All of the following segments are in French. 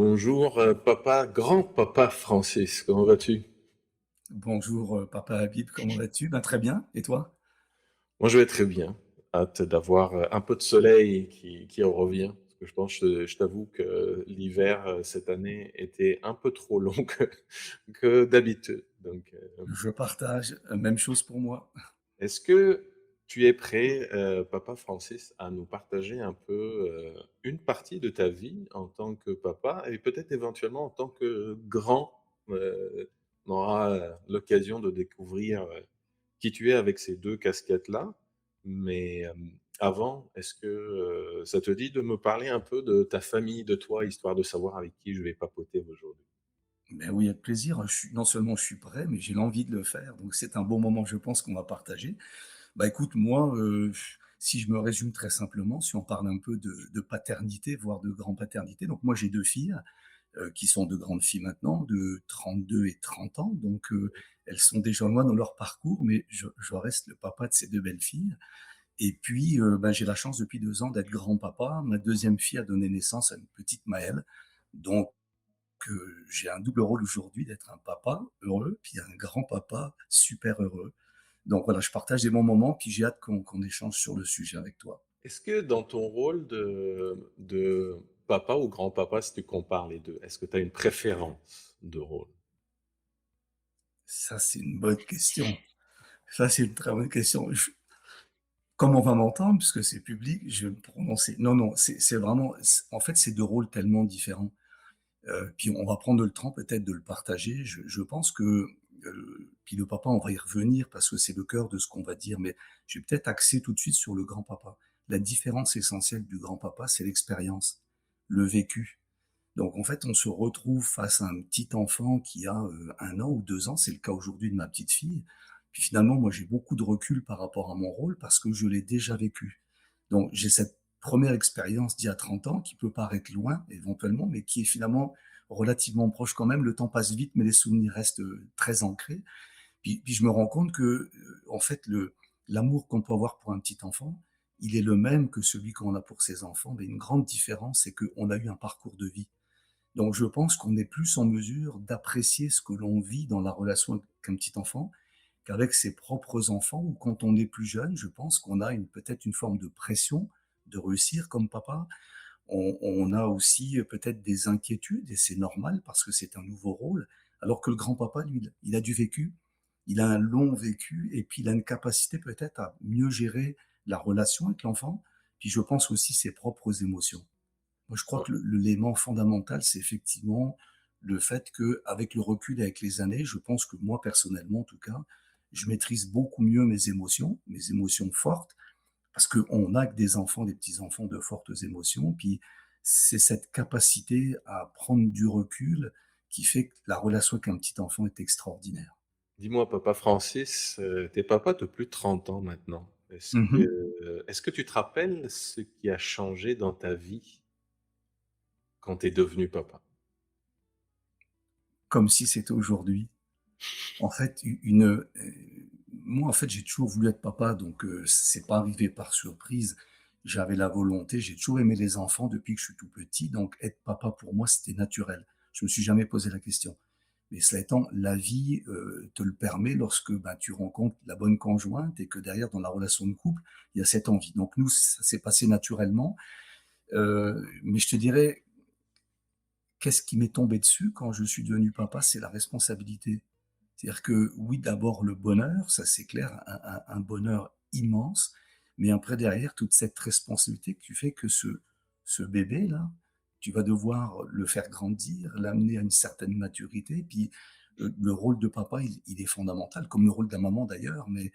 Bonjour, papa, grand-papa Francis, comment vas-tu? Bonjour, papa Habib, comment vas-tu? Ben, très bien, et toi? Moi, je vais très bien. Hâte d'avoir, un peu de soleil qui revient. Parce que je pense, je t'avoue que l'hiver, cette année était un peu trop long que d'habitude. Donc, Je partage, même chose pour moi. est-ce que tu es prêt, papa Francis, à nous partager un peu, une partie de ta vie en tant que papa et peut-être éventuellement en tant que grand? On aura, l'occasion de découvrir, qui tu es avec ces 2 casquettes-là. Mais, avant, est-ce que, ça te dit de me parler un peu de ta famille, de toi, histoire de savoir avec qui je vais papoter aujourd'hui? Ben oui, avec plaisir, non seulement je suis prêt, mais j'ai l'envie de le faire, donc c'est un bon moment, je pense, qu'on va partager. Bah, écoute, moi, si je me résume très simplement, si on parle un peu de paternité, voire de grand-paternité, donc moi j'ai 2 filles, qui sont de grandes filles maintenant, de 32 et 30 ans, donc elles sont déjà loin dans leur parcours, mais je reste le papa de ces 2 belles filles. Et puis, bah, j'ai la chance depuis 2 ans d'être grand-papa. Ma deuxième fille a donné naissance à une petite Maëlle, donc j'ai un double rôle aujourd'hui d'être un papa heureux, puis un grand-papa super heureux. Donc voilà, je partage des bons moments, puis j'ai hâte qu'on échange sur le sujet avec toi. Est-ce que dans ton rôle de papa ou grand-papa, si tu compares les 2, est-ce que tu as une préférence de rôle? Ça, c'est une bonne question. Ça, c'est une très bonne question. Comme on va m'entendre, puisque c'est public, je vais me prononcer. Non, non, c'est vraiment en fait, c'est 2 rôles tellement différents. Puis on va prendre le temps peut-être de le partager. Je pense que, puis le papa, on va y revenir parce que c'est le cœur de ce qu'on va dire, mais je vais peut-être axer tout de suite sur le grand-papa. La différence essentielle du grand-papa, c'est l'expérience, le vécu. Donc en fait, on se retrouve face à un petit enfant qui a, 1 an ou 2 ans, c'est le cas aujourd'hui de ma petite fille. Puis finalement, moi, j'ai beaucoup de recul par rapport à mon rôle parce que je l'ai déjà vécu. Donc j'ai cette première expérience d'il y a 30 ans qui peut paraître loin éventuellement, mais qui est finalement relativement proche quand même. Le temps passe vite, mais les souvenirs restent, très ancrés. Puis je me rends compte que, en fait, le l'amour qu'on peut avoir pour un petit enfant, il est le même que celui qu'on a pour ses enfants, mais une grande différence, c'est qu'on a eu un parcours de vie. Donc je pense qu'on est plus en mesure d'apprécier ce que l'on vit dans la relation avec un petit enfant, qu'avec ses propres enfants ou quand on est plus jeune, je pense qu'on a peut-être une forme de pression de réussir comme papa. On a aussi, peut-être des inquiétudes et c'est normal parce que c'est un nouveau rôle. Alors que le grand-papa, lui, il a du vécu, il a un long vécu et puis il a une capacité peut-être à mieux gérer la relation avec l'enfant, puis je pense aussi ses propres émotions. Moi, je crois Ouais. que l'élément fondamental, c'est effectivement le fait qu'avec le recul, avec les années, je pense que moi, personnellement, en tout cas, je maîtrise beaucoup mieux mes émotions fortes, parce qu'on a que des enfants, des petits-enfants de fortes émotions. Puis c'est cette capacité à prendre du recul qui fait que la relation avec un petit enfant est extraordinaire. Dis-moi, papa Francis, tu es papa de plus de 30 ans maintenant. Mmh. Est-ce que tu te rappelles ce qui a changé dans ta vie quand tu es devenu papa? Comme si c'était aujourd'hui. En fait, moi, en fait, j'ai toujours voulu être papa, donc c'est pas arrivé par surprise. J'avais la volonté, j'ai toujours aimé les enfants depuis que je suis tout petit, donc être papa pour moi, c'était naturel. Je me suis jamais posé la question. Mais cela étant, la vie, te le permet lorsque, bah, tu rencontres la bonne conjointe et que derrière, dans la relation de couple, il y a cette envie. Donc nous, ça s'est passé naturellement, mais je te dirais, qu'est-ce qui m'est tombé dessus quand je suis devenu papa? C'est la responsabilité. C'est-à-dire que oui, d'abord le bonheur, ça c'est clair, un bonheur immense, mais après derrière toute cette responsabilité que tu fais que ce bébé-là, tu vas devoir le faire grandir, l'amener à une certaine maturité, puis, le rôle de papa, il est fondamental, comme le rôle de la maman d'ailleurs, mais,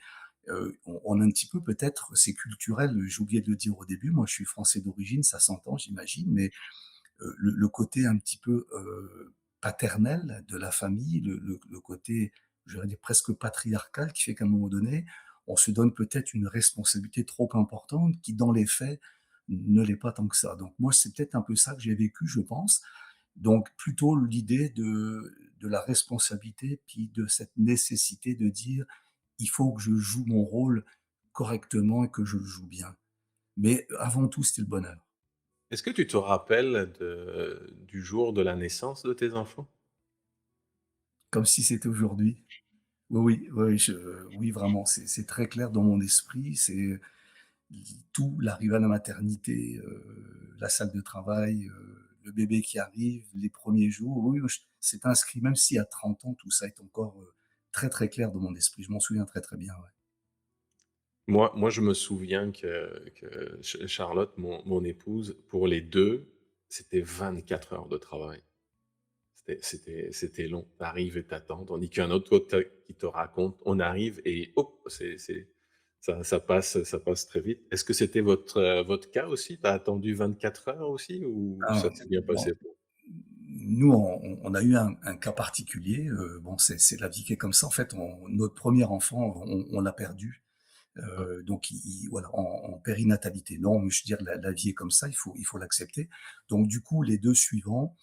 on a un petit peu peut-être c'est culturel, j'ai oublié de le dire au début, moi je suis français d'origine, ça s'entend j'imagine, mais le côté un petit peu, paternel de la famille, le côté, j'allais dire presque patriarcal qui fait qu'à un moment donné, on se donne peut-être une responsabilité trop importante qui, dans les faits, ne l'est pas tant que ça. Donc moi, c'est peut-être un peu ça que j'ai vécu, je pense. Donc plutôt l'idée de la responsabilité, puis de cette nécessité de dire: «Il faut que je joue mon rôle correctement et que je le joue bien». Mais avant tout, c'était le bonheur. Est-ce que tu te rappelles du jour de la naissance de tes enfants? Comme si c'était aujourd'hui. Oui, oui, oui, oui, oui, vraiment, c'est très clair dans mon esprit. C'est tout, l'arrivée à la maternité, la salle de travail, le bébé qui arrive, les premiers jours. Oui, oui, c'est inscrit, même si à 30 ans, tout ça est encore très, très clair dans mon esprit. Je m'en souviens très, très bien. Ouais. Moi, je me souviens que Charlotte, mon épouse, pour les 2, c'était 24 heures de travail. C'était long. Tu arrives et t'attends, tandis qu'un autre, toi, qui te raconte, on arrive et hop, ça passe très vite. Est-ce que c'était votre cas aussi? Tu as attendu 24 heures aussi ou ça Ah, s'est bien bon, passé pour nous, on a eu un cas particulier. Bon, c'est la vie qui est comme ça. En fait, notre premier enfant, on l'a perdu. ah, Donc voilà, en périnatalité. Non, mais je veux dire, la vie est comme ça, il faut l'accepter. Donc du coup, les 2 suivants,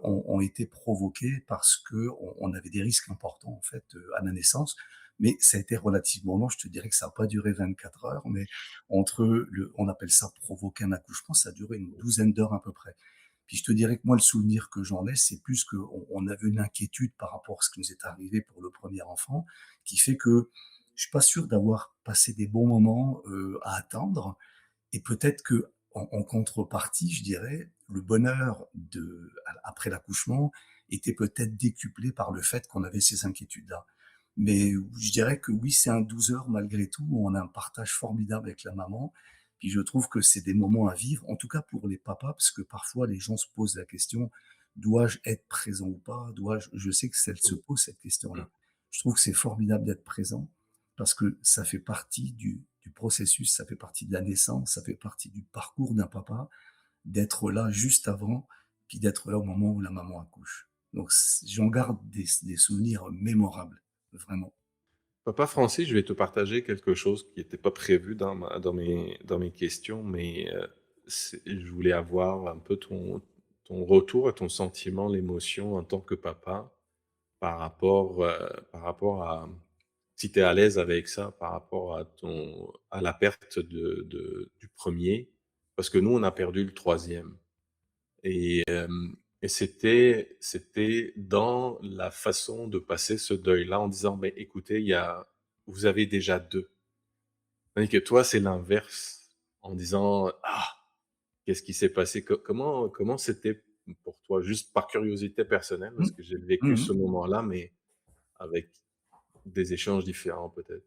ont été provoqués parce qu'on avait des risques importants, en fait, à la naissance. Mais ça a été relativement long. Je te dirais que ça a pas duré 24 heures, mais entre on appelle ça provoquer un accouchement, ça a duré une douzaine d'heures à peu près. Puis je te dirais que moi, le souvenir que j'en ai, c'est plus qu'on avait une inquiétude par rapport à ce qui nous est arrivé pour le premier enfant, qui fait que je suis pas sûr d'avoir passé des bons moments à attendre. Et peut-être que en contrepartie, je dirais, le bonheur après l'accouchement était peut-être décuplé par le fait qu'on avait ces inquiétudes-là. Mais je dirais que oui, c'est un 12 heures malgré tout, où on a un partage formidable avec la maman. Puis je trouve que c'est des moments à vivre, en tout cas pour les papas, parce que parfois les gens se posent la question, dois-je être présent ou pas? Je sais que celle se mmh, pose cette mmh. question-là. Je trouve que c'est formidable d'être présent parce que ça fait partie du processus, ça fait partie de la naissance, ça fait partie du parcours d'un papa, d'être là juste avant, puis d'être là au moment où la maman accouche. Donc j'en garde des souvenirs mémorables, vraiment. Papa Francis, je vais te partager quelque chose qui n'était pas prévu dans mes questions, mais je voulais avoir un peu ton retour et ton sentiment, l'émotion en tant que papa par rapport à si tu es à l'aise avec ça, par rapport à la perte du premier, parce que nous, on a perdu le troisième. Et c'était dans la façon de passer ce deuil-là en disant: «Beh, écoutez, vous avez déjà 2. Tandis que toi, c'est l'inverse, en disant: «Ah, qu'est-ce qui s'est passé?» Comment c'était pour toi? Juste par curiosité personnelle, parce Mmh. que j'ai vécu Mmh mh. ce moment-là, mais avec des échanges différents peut-être.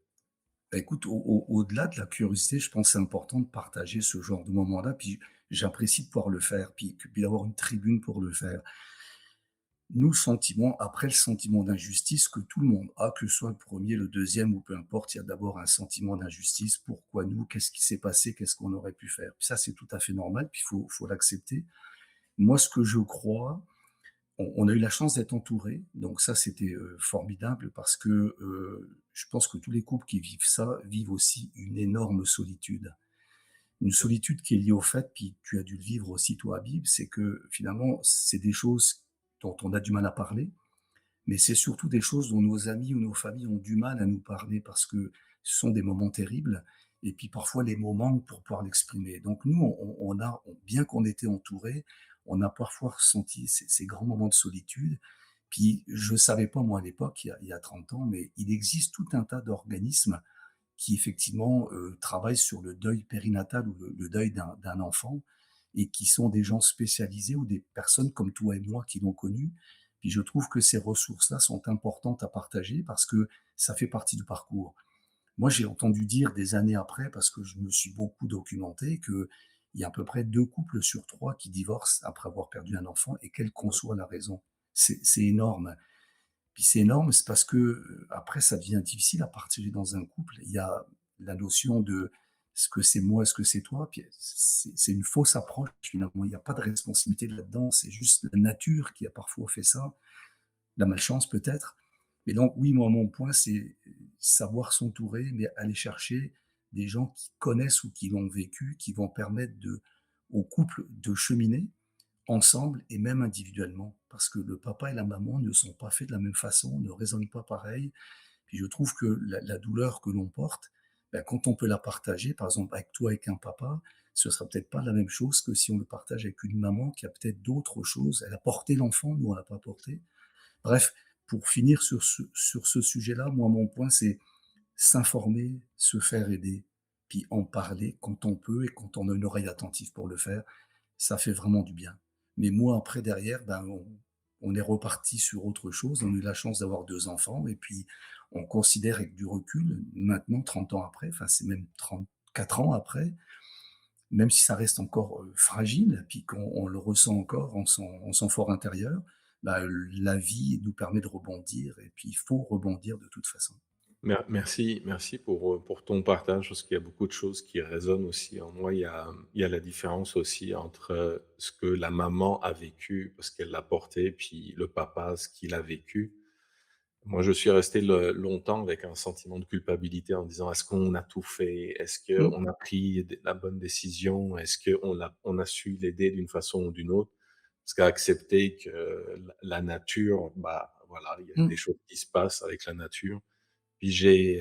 Bah, écoute, au-delà de la curiosité, je pense que c'est important de partager ce genre de moment-là, puis j'apprécie de pouvoir le faire, puis d'avoir une tribune pour le faire. Nous, le sentiment après le sentiment d'injustice que tout le monde a, que ce soit le premier, le deuxième ou peu importe, il y a d'abord un sentiment d'injustice. Pourquoi nous? Qu'est-ce qui s'est passé? Qu'est-ce qu'on aurait pu faire? Puis ça, c'est tout à fait normal, puis il faut l'accepter. Moi, ce que je crois, on a eu la chance d'être entourés, donc ça, c'était, formidable parce que, je pense que tous les couples qui vivent ça, vivent aussi une énorme solitude. Une Mmh, solitude qui est liée au fait, puis tu as dû le vivre aussi toi, Habib, c'est que finalement, c'est des choses dont on a du mal à parler, mais c'est surtout des choses dont nos amis ou nos familles ont du mal à nous parler parce que ce sont des moments terribles et puis parfois les mots manquent pour pouvoir l'exprimer. Donc nous, bien qu'on était entourés, on a parfois ressenti ces grands moments de solitude. Puis je ne savais pas moi à l'époque, il y a 30 ans, mais il existe tout un tas d'organismes qui effectivement travaillent sur le deuil périnatal ou le deuil d'un enfant et qui sont des gens spécialisés ou des personnes comme toi et moi qui l'ont connu. Puis je trouve que ces ressources-là sont importantes à partager parce que ça fait partie du parcours. Moi, j'ai entendu dire des années après, parce que je me suis beaucoup documenté, qu'il y a à peu près 2 couples sur 3 qui divorcent après avoir perdu un enfant et quelle qu'en soit la raison. C'est énorme. Puis c'est énorme, c'est parce que, après ça devient difficile à partager dans un couple. Il y a la notion de: «Est-ce que c'est moi? Est-ce que c'est toi?» Puis c'est une fausse approche finalement. Il n'y a pas de responsabilité là-dedans, c'est juste la nature qui a parfois fait ça, la malchance peut-être. Mais donc oui, moi mon point c'est, savoir s'entourer, mais aller chercher des gens qui connaissent ou qui l'ont vécu, qui vont permettre au couple de cheminer ensemble et même individuellement. Parce que le papa et la maman ne sont pas faits de la même façon, ne raisonnent pas pareil. Puis je trouve que la douleur que l'on porte, bah, quand on peut la partager, par exemple avec toi, avec un papa, ce sera peut-être pas la même chose que si on le partage avec une maman qui a peut-être d'autres choses. Elle a porté l'enfant, nous on l'a pas porté. Bref, pour finir sur ce sujet-là, moi mon point c'est s'informer, se faire aider, puis en parler quand on peut et quand on a une oreille attentive pour le faire, ça fait vraiment du bien. Mais moi, après, derrière, ben, on est reparti sur autre chose. On a eu la chance d'avoir 2 enfants et puis on considère avec du recul, maintenant 30 ans après, enfin, c'est même 34 ans après, même si ça reste encore, fragile, puis qu'on le ressent encore en son fort intérieur, bah, la vie nous permet de rebondir et puis il faut rebondir de toute façon. Merci pour ton partage, parce qu'il y a beaucoup de choses qui résonnent aussi en moi. Il y a la différence aussi entre, ce que la maman a vécu parce qu'elle l'a porté, puis le papa, ce qu'il a vécu. Moi, je suis resté longtemps avec un sentiment de culpabilité en disant: «Est-ce qu'on a tout fait? Est-ce Mmh, qu'on a pris la bonne décision? Est-ce qu'on a su l'aider d'une façon ou d'une autre?» Parce qu'à accepter que la nature, bah, voilà, il y a mmh, des choses qui se passent avec la nature. Puis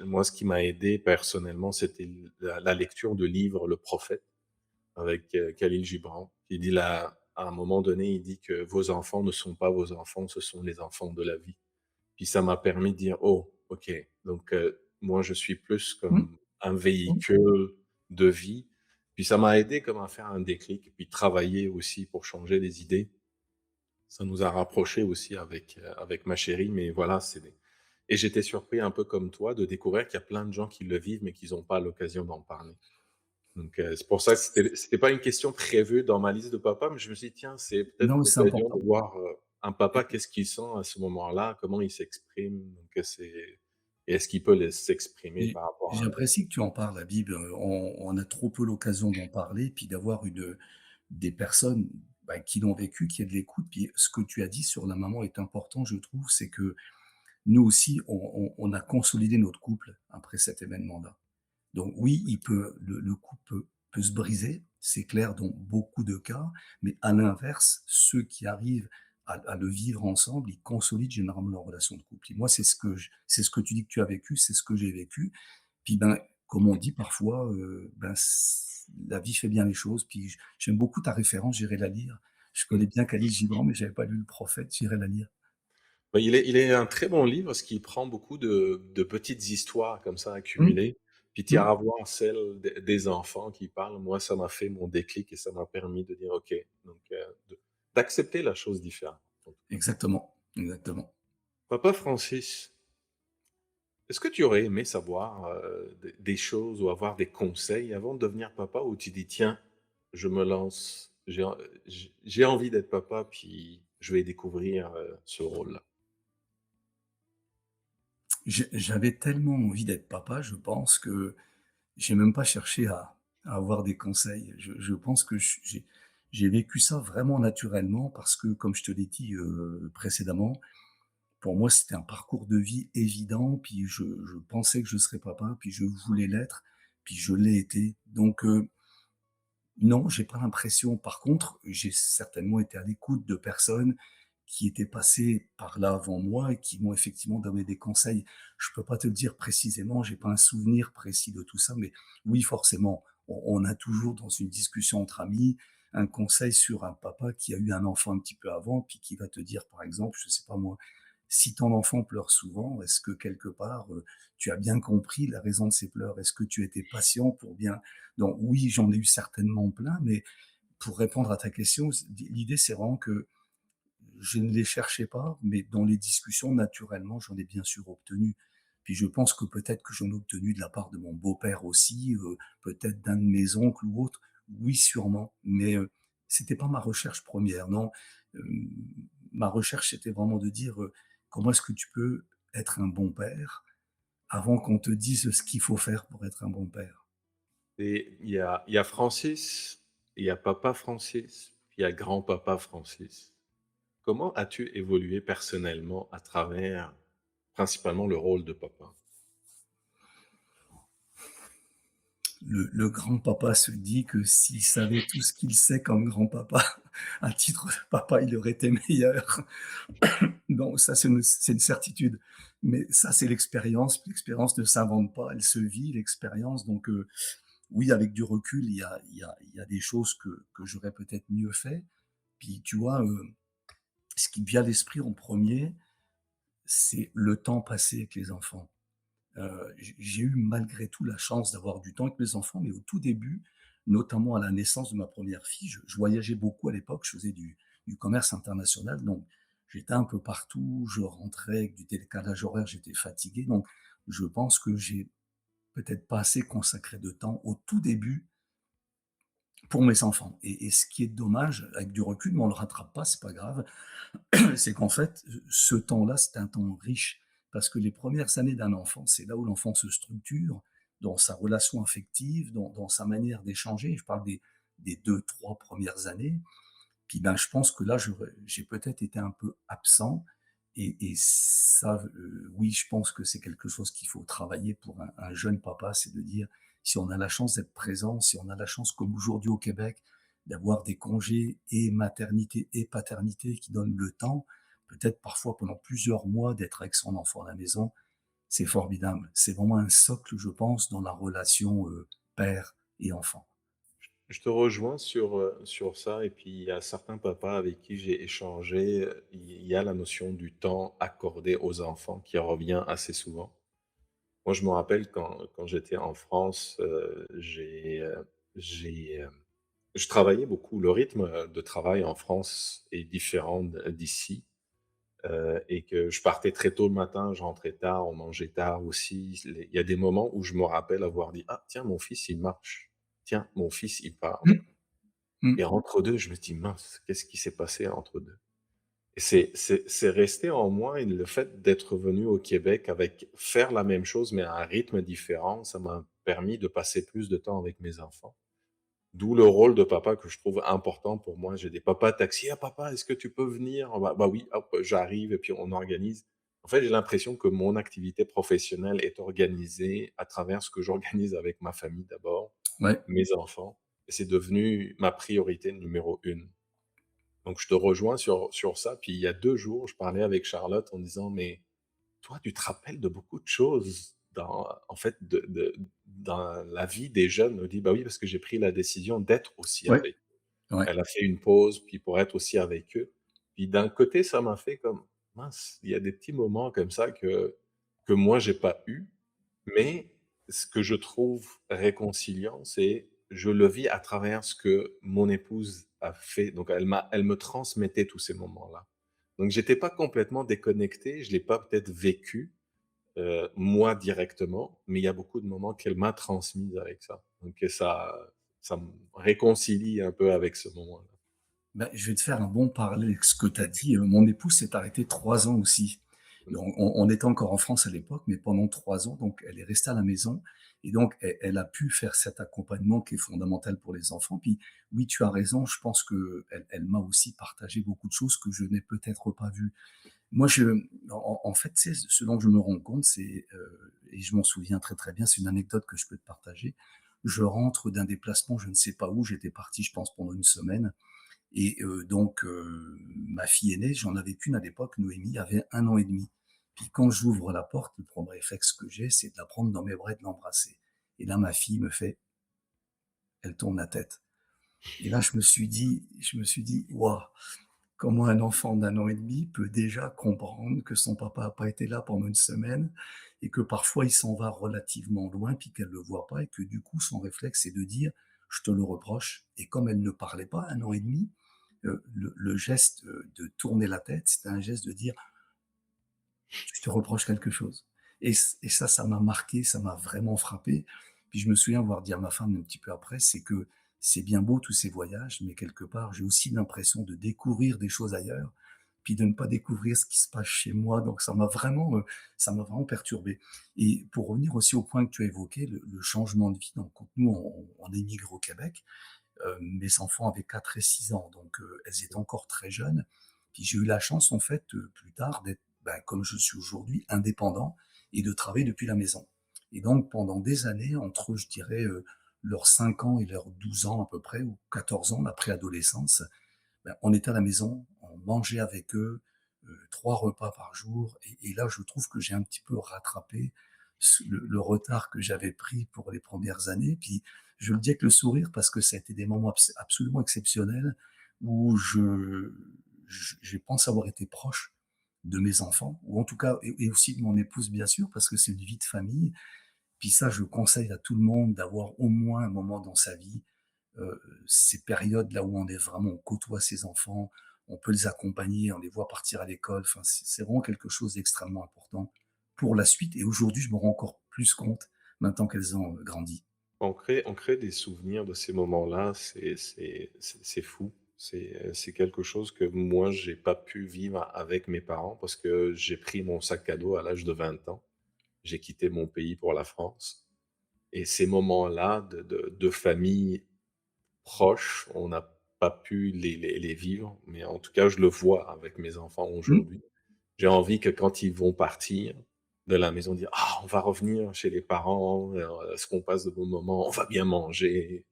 moi, ce qui m'a aidé personnellement, c'était la lecture de livre Le Prophète avec, Khalil Gibran. Il dit là, à un moment donné, il dit que: «Vos enfants ne sont pas vos enfants, ce sont les enfants de la vie». Puis ça m'a permis de dire: «Oh, OK, donc moi je suis plus mmh, comme un mmh. véhicule de vie». Puis ça m'a aidé comme à faire un déclic, puis travailler aussi pour changer les idées. Ça nous a rapprochés aussi avec ma chérie, mais voilà, c'est des et j'étais surpris un peu comme toi de découvrir qu'il y a plein de gens qui le vivent, mais qui ont pas l'occasion d'en parler. Donc c'est pour ça que c'était pas une question prévue dans ma liste de papa, mais je me suis dit: «Tiens, c'est peut-être Non, c'est l'occasion de important. voir, un papa, Et qu'est-ce qu'il sent à ce moment-là? Comment il s'exprime?» Donc et est-ce qu'il peut s'exprimer et par rapport à j'apprécie que tu en parles, la Bible, on a trop peu l'occasion d'en parler, puis d'avoir des personnes, bah, qui l'ont vécu, qui aient de l'écoute. Puis ce que tu as dit sur la maman est important, je trouve, c'est que nous aussi, on a consolidé notre couple après cet événement-là. Donc oui, le couple peut se briser, c'est clair dans beaucoup de cas, mais à l'inverse, ceux qui arrivent à le vivre ensemble, ils consolident généralement leur relation de couple. Et moi, c'est ce que tu dis que tu as vécu, c'est ce que j'ai vécu. Puis ben, comme on dit parfois, ben, la vie fait bien les choses. Puis j'aime beaucoup ta référence, j'irai la lire. Je connais bien Khalil Gibran, mais j'avais pas lu Le Prophète, j'irai la lire. bah, il est un très bon livre parce qu'il prend beaucoup de petites histoires comme ça Mmh, accumulées, puis tu mmh, iras voir celle des enfants qui parlent. Moi, ça m'a fait mon déclic et ça m'a permis de dire: «OK», donc d'accepter la chose différente, en tout cas. exactement, exactement. Papa Francis, est-ce que tu aurais aimé savoir, des choses ou avoir des conseils avant de devenir papa, ou tu dis: «Tiens, je me lance, j'ai envie d'être papa, puis je vais découvrir, ce rôle-là»? J'avais tellement envie d'être papa, je pense que j'ai même pas cherché à avoir des conseils. Je pense que j'ai vécu ça vraiment naturellement parce que, comme je te l'ai dit, précédemment, pour moi, c'était un parcours de vie évident, puis je pensais que je serais papa, puis je voulais l'être, puis je l'ai été. Donc, non, j'ai pas l'impression. Par contre, j'ai certainement été à l'écoute de personnes qui étaient passées par là avant moi et qui m'ont effectivement donné des conseils. Je peux pas te le dire précisément, j'ai pas un souvenir précis de tout ça, mais oui, forcément, on a toujours dans une discussion entre amis un conseil sur un papa qui a eu un enfant un petit peu avant, puis qui va te dire, par exemple, je sais pas moi, si ton enfant pleure souvent, est-ce que quelque part, tu as bien compris la raison de ses pleurs? Est-ce que tu étais patient pour bien donc oui, j'en ai eu certainement plein, mais pour répondre à ta question, l'idée, c'est vraiment que je ne les cherchais pas, mais dans les discussions, naturellement, j'en ai bien sûr obtenu. Puis je pense que peut-être que j'en ai obtenu de la part de mon beau-père aussi, peut-être d'un de mes oncles ou autre. Oui, sûrement, mais c'était pas ma recherche première, non. Hem, Ma recherche, c'était vraiment de dire, comment est-ce que tu peux être un bon père avant qu'on te dise ce qu'il faut faire pour être un bon père? Et il y a Francis, il y a papa Francis, puis il y a grand-papa Francis. Comment as-tu évolué personnellement à travers principalement le rôle de papa? le grand-papa se dit que s'il savait tout ce qu'il sait comme grand-papa, à titre de papa, il aurait été meilleur. Donc ça, c'est une certitude. Mais ça, c'est l'expérience. Puis l'expérience ne s'invente pas, elle se vit, l'expérience. Donc oui, avec du recul, il y a des choses que j'aurais peut-être mieux fait. Puis tu vois, ce qui me vient à l'esprit en premier, c'est le temps passé avec les enfants. J'ai eu malgré tout la chance d'avoir du temps avec mes enfants, mais au tout début, notamment à la naissance de ma première fille, je voyageais beaucoup à l'époque, je faisais du commerce international, donc j'étais un peu partout, je rentrais avec du décalage horaire, j'étais fatigué, donc je pense que j'ai peut-être pas assez consacré de temps au tout début pour mes enfants. Et ce qui est dommage, avec du recul, mais on le rattrape pas, c'est pas grave, c'est qu'en fait, ce temps-là, c'est un temps riche parce que les premières années d'un enfant, c'est là où l'enfant se structure dans sa relation affective, dans sa manière d'échanger. Je parle des 2-3 premières années. Puis ben, je pense que là, j'ai peut-être été un peu absent. Et ça, oui, je pense que c'est quelque chose qu'il faut travailler pour un jeune papa, c'est de dire, si on a la chance d'être présent, si on a la chance, comme aujourd'hui au Québec, d'avoir des congés et maternité et paternité qui donnent le temps, peut-être parfois pendant plusieurs mois, d'être avec son enfant à la maison, c'est formidable. C'est vraiment un socle, je pense, dans la relation père et enfant. Je te rejoins sur ça et puis il y a certains papas avec qui j'ai échangé, il y a la notion du temps accordé aux enfants qui revient assez souvent. Moi, je me rappelle quand j'étais en France, j'ai, je travaillais beaucoup. Le rythme, de travail en France est différent d'ici, et que je partais très tôt le matin, je rentrais tard, on mangeait tard aussi. Les il y a des moments où je me rappelle avoir dit: «Ah tiens, mon fils, il marche. Tiens, mon fils, il parle». Mm, mm. Et entre 2, je me dis: «Mince, qu'est-ce qui s'est passé entre 2. Et c'est resté en moi et le fait d'être venu au Québec avec faire la même chose, mais à un rythme différent, ça m'a permis de passer plus de temps avec mes enfants. D'où le rôle de papa que je trouve important pour moi. J'ai des papas taxi: «Ah papa, est-ce que tu peux venir?» «Bah oui, hop, j'arrive» et puis on organise. En fait, j'ai l'impression que mon activité professionnelle est organisée à travers ce que j'organise avec ma famille d'abord, Ouais, mes enfants et c'est devenu ma priorité numéro 1. Donc je te rejoins sur ça. Puis il y a 2 jours, je parlais avec Charlotte en disant: «Mais toi, tu te rappelles de beaucoup de choses dans en fait, dans la vie des jeunes?» Elle me dit: «Bah oui, parce que j'ai pris la décision d'être aussi ouais, avec». ouais. Elle a fait une pause, puis pour être aussi avec eux. Puis d'un côté, ça m'a fait comme: «Mince, il y a des petits moments comme ça que moi j'ai pas eu». Mais ce que je trouve réconciliant, c'est je le vis à travers ce que mon épouse a fait. Donc elle me transmettait tous ces moments-là. Donc j'étais pas complètement déconnecté, je l'ai pas peut-être vécu, moi directement, mais il y a beaucoup de moments qu'elle m'a transmis avec ça. Donc ça me réconcilie un peu avec ce moment-là. Ben, je vais te faire un bon parallèle avec ce que tu as dit. Mon épouse s'est arrêtée 3 ans aussi. Mmh. Donc on était encore en France à l'époque, mais pendant 3 ans, donc elle est restée à la maison et donc elle a pu faire cet accompagnement qui est fondamental pour les enfants. Puis oui, tu as raison, je pense qu'elle m'a aussi partagé beaucoup de choses que je n'ai peut-être pas vues. Moi, en fait, tu sais, ce dont je me rends compte, c'est, et je m'en souviens très, très bien, c'est une anecdote que je peux te partager. Je rentre d'un déplacement, je ne sais pas où, j'étais parti, je pense, pendant une semaine et donc ma fille aînée, j'en avais qu'une à l'époque, Noémie avait 1 an et demi. Puis quand j'ouvre la porte, le premier réflexe que j'ai, c'est de la prendre dans mes bras et de l'embrasser. Et là, ma fille me fait, elle tourne la tête. Et là, je me suis dit: «Waouh! Comment un enfant d'1 an et demi peut déjà comprendre que son papa a pas été là pendant une semaine et que parfois il s'en va relativement loin, puis qu'elle le voit pas et que du coup son réflexe c'est de dire: "Je te le reproche"». Et comme elle ne parlait pas 1 an et demi, le geste, de tourner la tête, c'était un geste de dire: «Je te reproche quelque chose». Et ça m'a marqué, ça m'a vraiment frappé. Puis je me souviens avoir dit à ma femme un petit peu après, c'est que c'est bien beau tous ces voyages, mais quelque part j'ai aussi l'impression de découvrir des choses ailleurs, puis de ne pas découvrir ce qui se passe chez moi. Donc ça m'a vraiment perturbé. Et pour revenir aussi au point que tu as évoqué, le changement de vie, donc quand nous on émigre au Québec, mes enfants avaient 4 et 6 ans, donc elles étaient encore très jeunes. Puis j'ai eu la chance en fait, plus tard d'être, ben, comme je suis aujourd'hui, indépendant et de travailler depuis la maison. Et donc pendant des années, entre je dirais, leurs 5 ans et leurs 12 ans à peu près, ou 14 ans, la préadolescence, ben, on était à la maison, on mangeait avec eux, 3 repas par jour, et là, je trouve que j'ai un petit peu rattrapé le retard que j'avais pris pour les premières années. Puis je le dis avec le sourire parce que ça a été des moments absolument exceptionnels où je pense avoir été proche de mes enfants, ou en tout cas, et aussi de mon épouse, bien sûr, parce que c'est une vie de famille. Puis ça, je conseille à tout le monde d'avoir au moins un moment dans sa vie, ces périodes là où on est vraiment, on côtoie ses enfants, on peut les accompagner, on les voit partir à l'école. Enfin, c'est vraiment quelque chose d'extrêmement important pour la suite, et aujourd'hui, je me rends encore plus compte maintenant qu'elles ont, grandi. On crée des souvenirs de ces moments-là, c'est fou. C'est quelque chose que moi, j'ai pas pu vivre avec mes parents parce que j'ai pris mon sac à dos à l'âge de 20 ans. J'ai quitté mon pays pour la France et ces moments-là de famille proche, on n'a pas pu les vivre, mais en tout cas, je le vois avec mes enfants Mmh. aujourd'hui. J'ai envie que quand ils vont partir de la maison, dire: «Ah, on va revenir chez les parents, est-ce qu'on passe de bons moments, on va bien manger».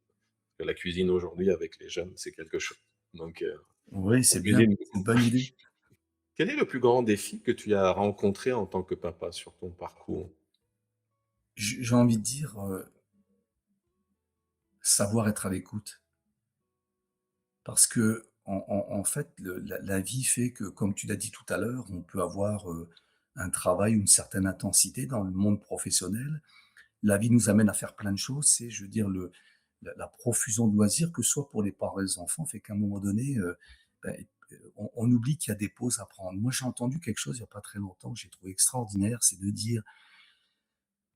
Que la cuisine aujourd'hui avec les jeunes, c'est quelque chose. Donc Oui, la c'est bien, cuisine c'est une bonne idée. quel est le plus grand défi que tu as rencontré en tant que papa sur ton parcours? J'ai envie de dire, savoir être à l'écoute. Parce qu'en fait, la vie fait que, comme tu l'as dit tout à l'heure, on peut avoir, un travail, une certaine intensité dans le monde professionnel. La vie nous amène à faire plein de choses. C'est, je veux dire, la profusion de loisirs, que ce soit pour les parents et les enfants, fait qu'à un moment donné, ben, on oublie qu'il y a des pauses à prendre. Moi, j'ai entendu quelque chose il y a pas très longtemps que j'ai trouvé extraordinaire, c'est de dire: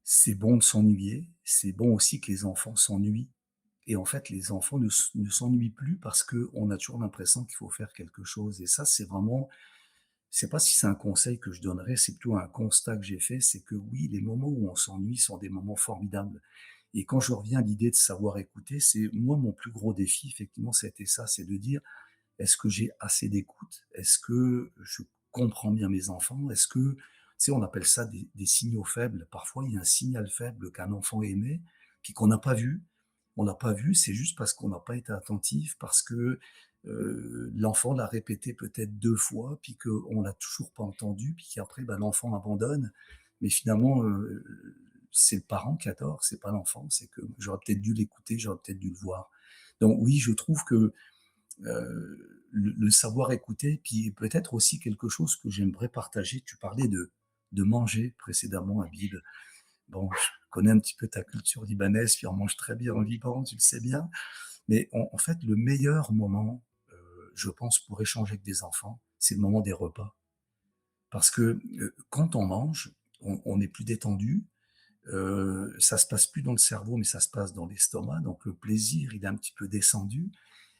«C'est bon de s'ennuyer, c'est bon aussi que les enfants s'ennuient». Et en fait, les enfants ne s'ennuient plus parce qu'on a toujours l'impression qu'il faut faire quelque chose, et ça, c'est vraiment, je sais pas si c'est un conseil que je donnerais, c'est plutôt un constat que j'ai fait, c'est que oui, les moments où on s'ennuie sont des moments formidables. Et quand je reviens à l'idée de savoir écouter, c'est moi mon plus gros défi, effectivement, c'était ça, c'est de dire: «Est-ce que j'ai assez d'écoute? Est-ce que je comprends bien mes enfants? Est-ce que», tu sais, on appelle ça des signaux faibles. Parfois, il y a un signal faible qu'un enfant émet, puis qu'on n'a pas vu. On l'a pas vu, c'est juste parce qu'on n'a pas été attentif, parce que, l'enfant l'a répété peut-être 2 fois, puis qu'on l'a toujours pas entendu, puis qu'après, bah, l'enfant abandonne. Mais finalement, c'est le parent qui a tort, c'est pas l'enfant, c'est que j'aurais peut-être dû l'écouter, j'aurais peut-être dû le voir. Donc oui, je trouve que, le savoir écouter, puis peut-être aussi quelque chose que j'aimerais partager. Tu parlais de manger précédemment, Habib. Bon, je connais un petit peu ta culture libanaise, puis on mange très bien au Liban, tu le sais bien. Mais en fait, le meilleur moment, je pense, pour échanger avec des enfants, c'est le moment des repas. Parce que, quand on mange, on est plus détendu, ça se passe plus dans le cerveau, mais ça se passe dans l'estomac, donc le plaisir, il est un petit peu descendu,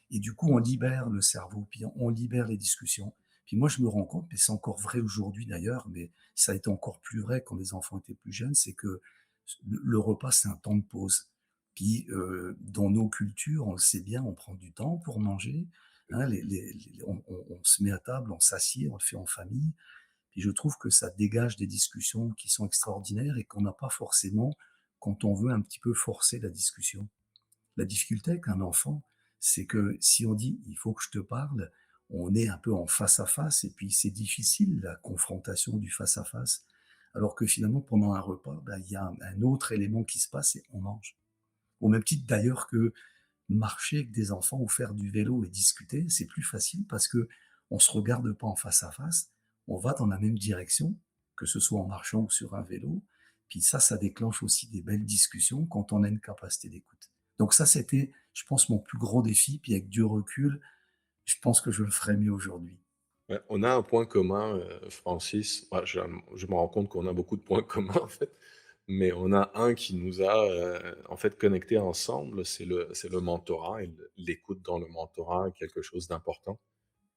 et du coup, on libère le cerveau, puis on libère les discussions. Puis moi, je me rends compte, mais c'est encore vrai aujourd'hui d'ailleurs, mais ça a été encore plus vrai quand les enfants étaient plus jeunes, c'est que le repas, c'est un temps de pause. Puis, dans nos cultures, on le sait bien, on prend du temps pour manger, hein, on se met à table, on s'assied, on le fait en famille. Puis je trouve que ça dégage des discussions qui sont extraordinaires et qu'on n'a pas forcément quand on veut un petit peu forcer la discussion. La difficulté avec un enfant, c'est que si on dit: «Il faut que je te parle», on est un peu en face à face, et puis c'est difficile, la confrontation du face à face. Alors que finalement, pendant un repas, bah, il y a un autre élément qui se passe, et on mange. Au même titre d'ailleurs que marcher avec des enfants ou faire du vélo et discuter, c'est plus facile parce qu'on se regarde pas en face à face, on va dans la même direction, que ce soit en marchant ou sur un vélo. Puis ça déclenche aussi des belles discussions quand on a une capacité d'écoute. Donc ça, c'était, je pense, mon plus gros défi, puis avec du recul, je pense que je le ferais mieux aujourd'hui. Ouais, on a un point commun, Francis. Bah, je me rends compte qu'on a beaucoup de points communs, en fait, mais on a un qui nous a, en fait, connectés ensemble, c'est le mentorat et l'écoute dans le mentorat est quelque chose d'important.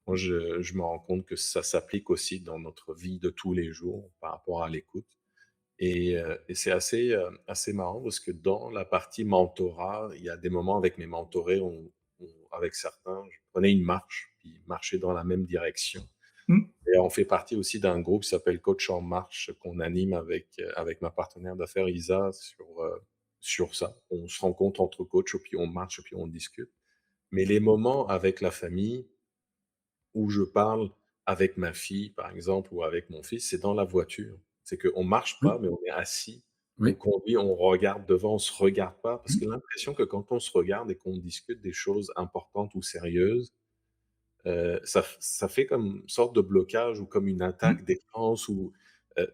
Moi, je me rends compte que ça s'applique aussi dans notre vie de tous les jours par rapport à l'écoute. Et c'est assez marrant parce que dans la partie mentorat, il y a des moments avec mes mentorés, avec certains, je prenais une marche, puis marcher dans la même direction. Mmh. Et on fait partie aussi d'un groupe qui s'appelle Coach en marche qu'on anime avec ma partenaire d'affaires Isa sur, sur ça. On se rencontre entre coachs, et puis on marche, et puis on discute. Mais les moments avec la famille où je parle avec ma fille, par exemple, ou avec mon fils, c'est dans la voiture. C'est qu'on marche pas, Oui, mais on est assis, on oui. conduit, on regarde devant, on se regarde pas, parce Mmh. que l'impression que quand on se regarde et qu'on discute des choses importantes ou sérieuses, ça fait comme une sorte de blocage ou comme une Mmh. attaque, défense ou,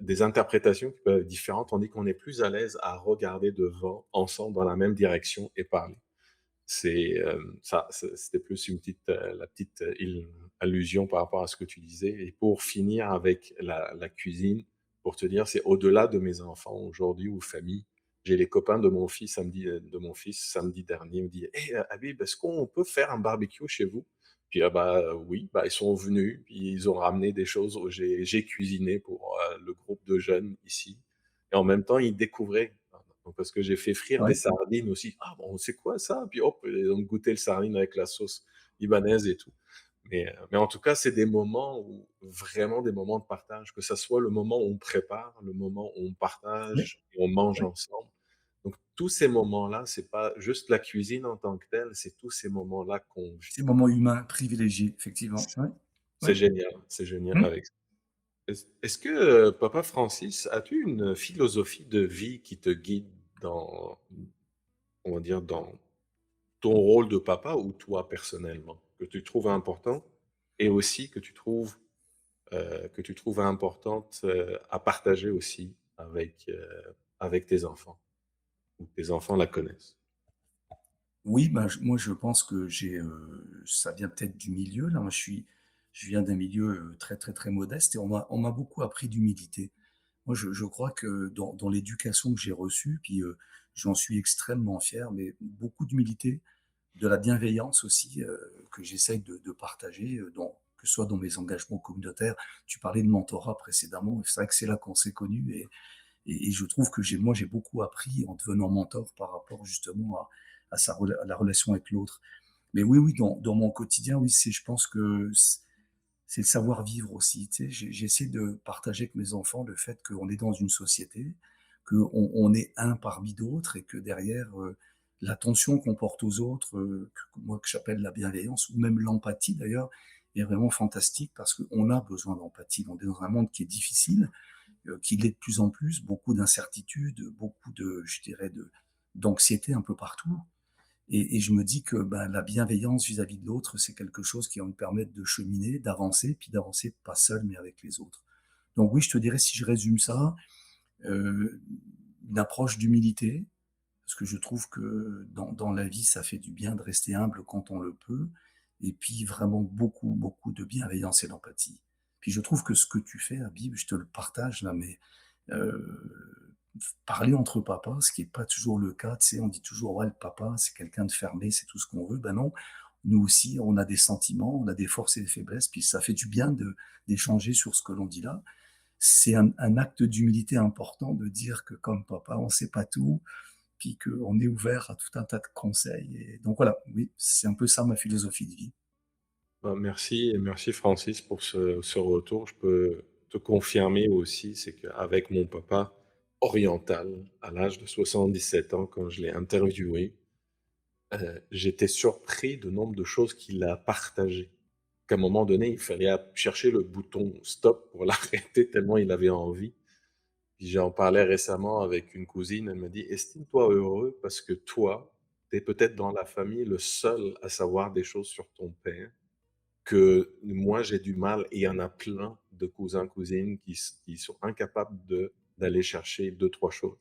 des interprétations qui peuvent être différentes, tandis qu'on est plus à l'aise à regarder devant, ensemble, dans la même direction et parler. C'était plus une petite, la petite, il allusion par rapport à ce que tu disais et pour finir avec la cuisine, pour te dire, c'est au-delà de mes enfants aujourd'hui ou famille. J'ai les copains de mon fils samedi dernier, il me dit: «Hey, Habib, est-ce qu'on peut faire un barbecue chez vous?» Puis, bah, oui, bah, ils sont venus, puis ils ont ramené des choses où j'ai cuisiné pour, le groupe de jeunes ici et en même temps, ils découvraient. Donc parce que j'ai fait frire des Ouais, sardines aussi. «Ah bon, c'est quoi ça?» Puis hop, ils ont goûté le sardine avec la sauce libanaise et tout. Mais en tout cas, c'est des moments où vraiment des moments de partage, que ça soit le moment où on prépare, le moment où on ouais, partage et on mange ouais. ensemble. Donc tous ces moments-là, c'est pas juste la cuisine en tant que telle, c'est tous ces moments-là qu'on vit. Ces moments humains privilégiés, effectivement. Ouais, ouais. C'est génial Mmh. avec ça. Est-ce que, papa Francis, as-tu une philosophie de vie qui te guide dans, on va dire, dans ton rôle de papa ou toi personnellement, que tu trouves important et aussi que tu trouves importante, à partager aussi avec tes enfants ou que tes enfants la connaissent? Oui, ben, moi, je pense que ça vient peut-être du milieu, là. Moi, je viens d'un milieu, très, très, très modeste et on m'a beaucoup appris d'humilité. Moi, je crois que dans l'éducation que j'ai reçue, puis, j'en suis extrêmement fier, mais beaucoup d'humilité, de la bienveillance aussi, que j'essaye de partager, que ce soit dans mes engagements communautaires. Tu parlais de mentorat précédemment, c'est vrai que c'est là qu'on s'est connus et je trouve que j'ai beaucoup appris en devenant mentor par rapport justement à la relation avec l'autre. Mais oui, oui, dans mon quotidien, oui, je pense que c'est le savoir-vivre aussi, tu sais? J'essaie de partager avec mes enfants le fait qu'on est dans une société, qu'on est un parmi d'autres et que derrière, l'attention qu'on porte aux autres, que j'appelle la bienveillance ou même l'empathie d'ailleurs, est vraiment fantastique parce qu'on a besoin d'empathie. On est dans un monde qui est difficile, qui l'est de plus en plus, beaucoup d'incertitudes, beaucoup je dirais d'anxiété un peu partout. Et je me dis que, ben, la bienveillance vis-à-vis de l'autre, c'est quelque chose qui va me permettre de cheminer, d'avancer, puis d'avancer pas seul, mais avec les autres. Donc oui, je te dirais, si je résume ça, heu, une approche d'humilité, parce que je trouve que dans la vie, ça fait du bien de rester humble quand on le peut, et puis vraiment beaucoup, beaucoup de bienveillance et d'empathie. Puis je trouve que ce que tu fais, Habib, je te le partage là, mais parler entre papas, ce qui est pas toujours le cas, tu sais, on dit toujours: «Ouais, le papa, c'est quelqu'un de fermé, c'est tout ce qu'on veut». Ben non, nous aussi, on a des sentiments, on a des forces et des faiblesses, puis ça fait du bien d'échanger sur ce que l'on dit là. C'est un acte d'humilité important de dire que comme papa, on sait pas tout, puis qu'on est ouvert à tout un tas de conseils et donc voilà, oui, c'est un peu ça ma philosophie de vie. Bah, merci et merci Francis pour ce retour. Je peux te confirmer aussi, c'est qu'avec mon papa oriental, à l'âge de 77 ans, quand je l'ai interviewé, j'étais surpris du nombre de choses qu'il a partagées. Qu'à un moment donné, il fallait chercher le bouton stop pour l'arrêter tellement il avait envie. Puis j'en parlais récemment avec une cousine, elle me dit: «Estime-toi heureux parce que toi, tu es peut-être dans la famille le seul à savoir des choses sur ton père, que moi j'ai du mal et il y en a plein de cousins, cousines qui sont incapables d'aller chercher deux trois choses».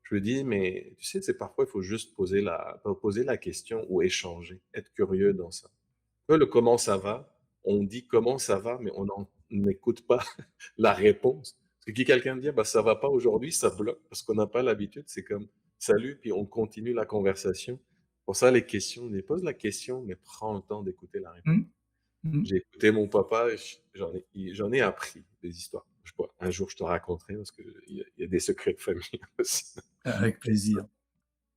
Je lui dis: «Mais tu sais, c'est parfois il faut juste poser la question ou échanger, être curieux dans ça». Tu vois, le «comment ça va», on dit: «Comment ça va?» mais on n'écoute pas la réponse. Parce que si quelqu'un dit: «Bah, ça va pas aujourd'hui», ça bloque parce qu'on n'a pas l'habitude. C'est comme: «Salut», puis on continue la conversation. Pour ça, les questions, on pose la question, mais prends le temps d'écouter la réponse. Mmh. Mmh. J'ai écouté mon papa et j'en ai appris des histoires. Je sais pas, un jour je te raconterai parce qu'il y a des secrets de famille aussi. Avec plaisir.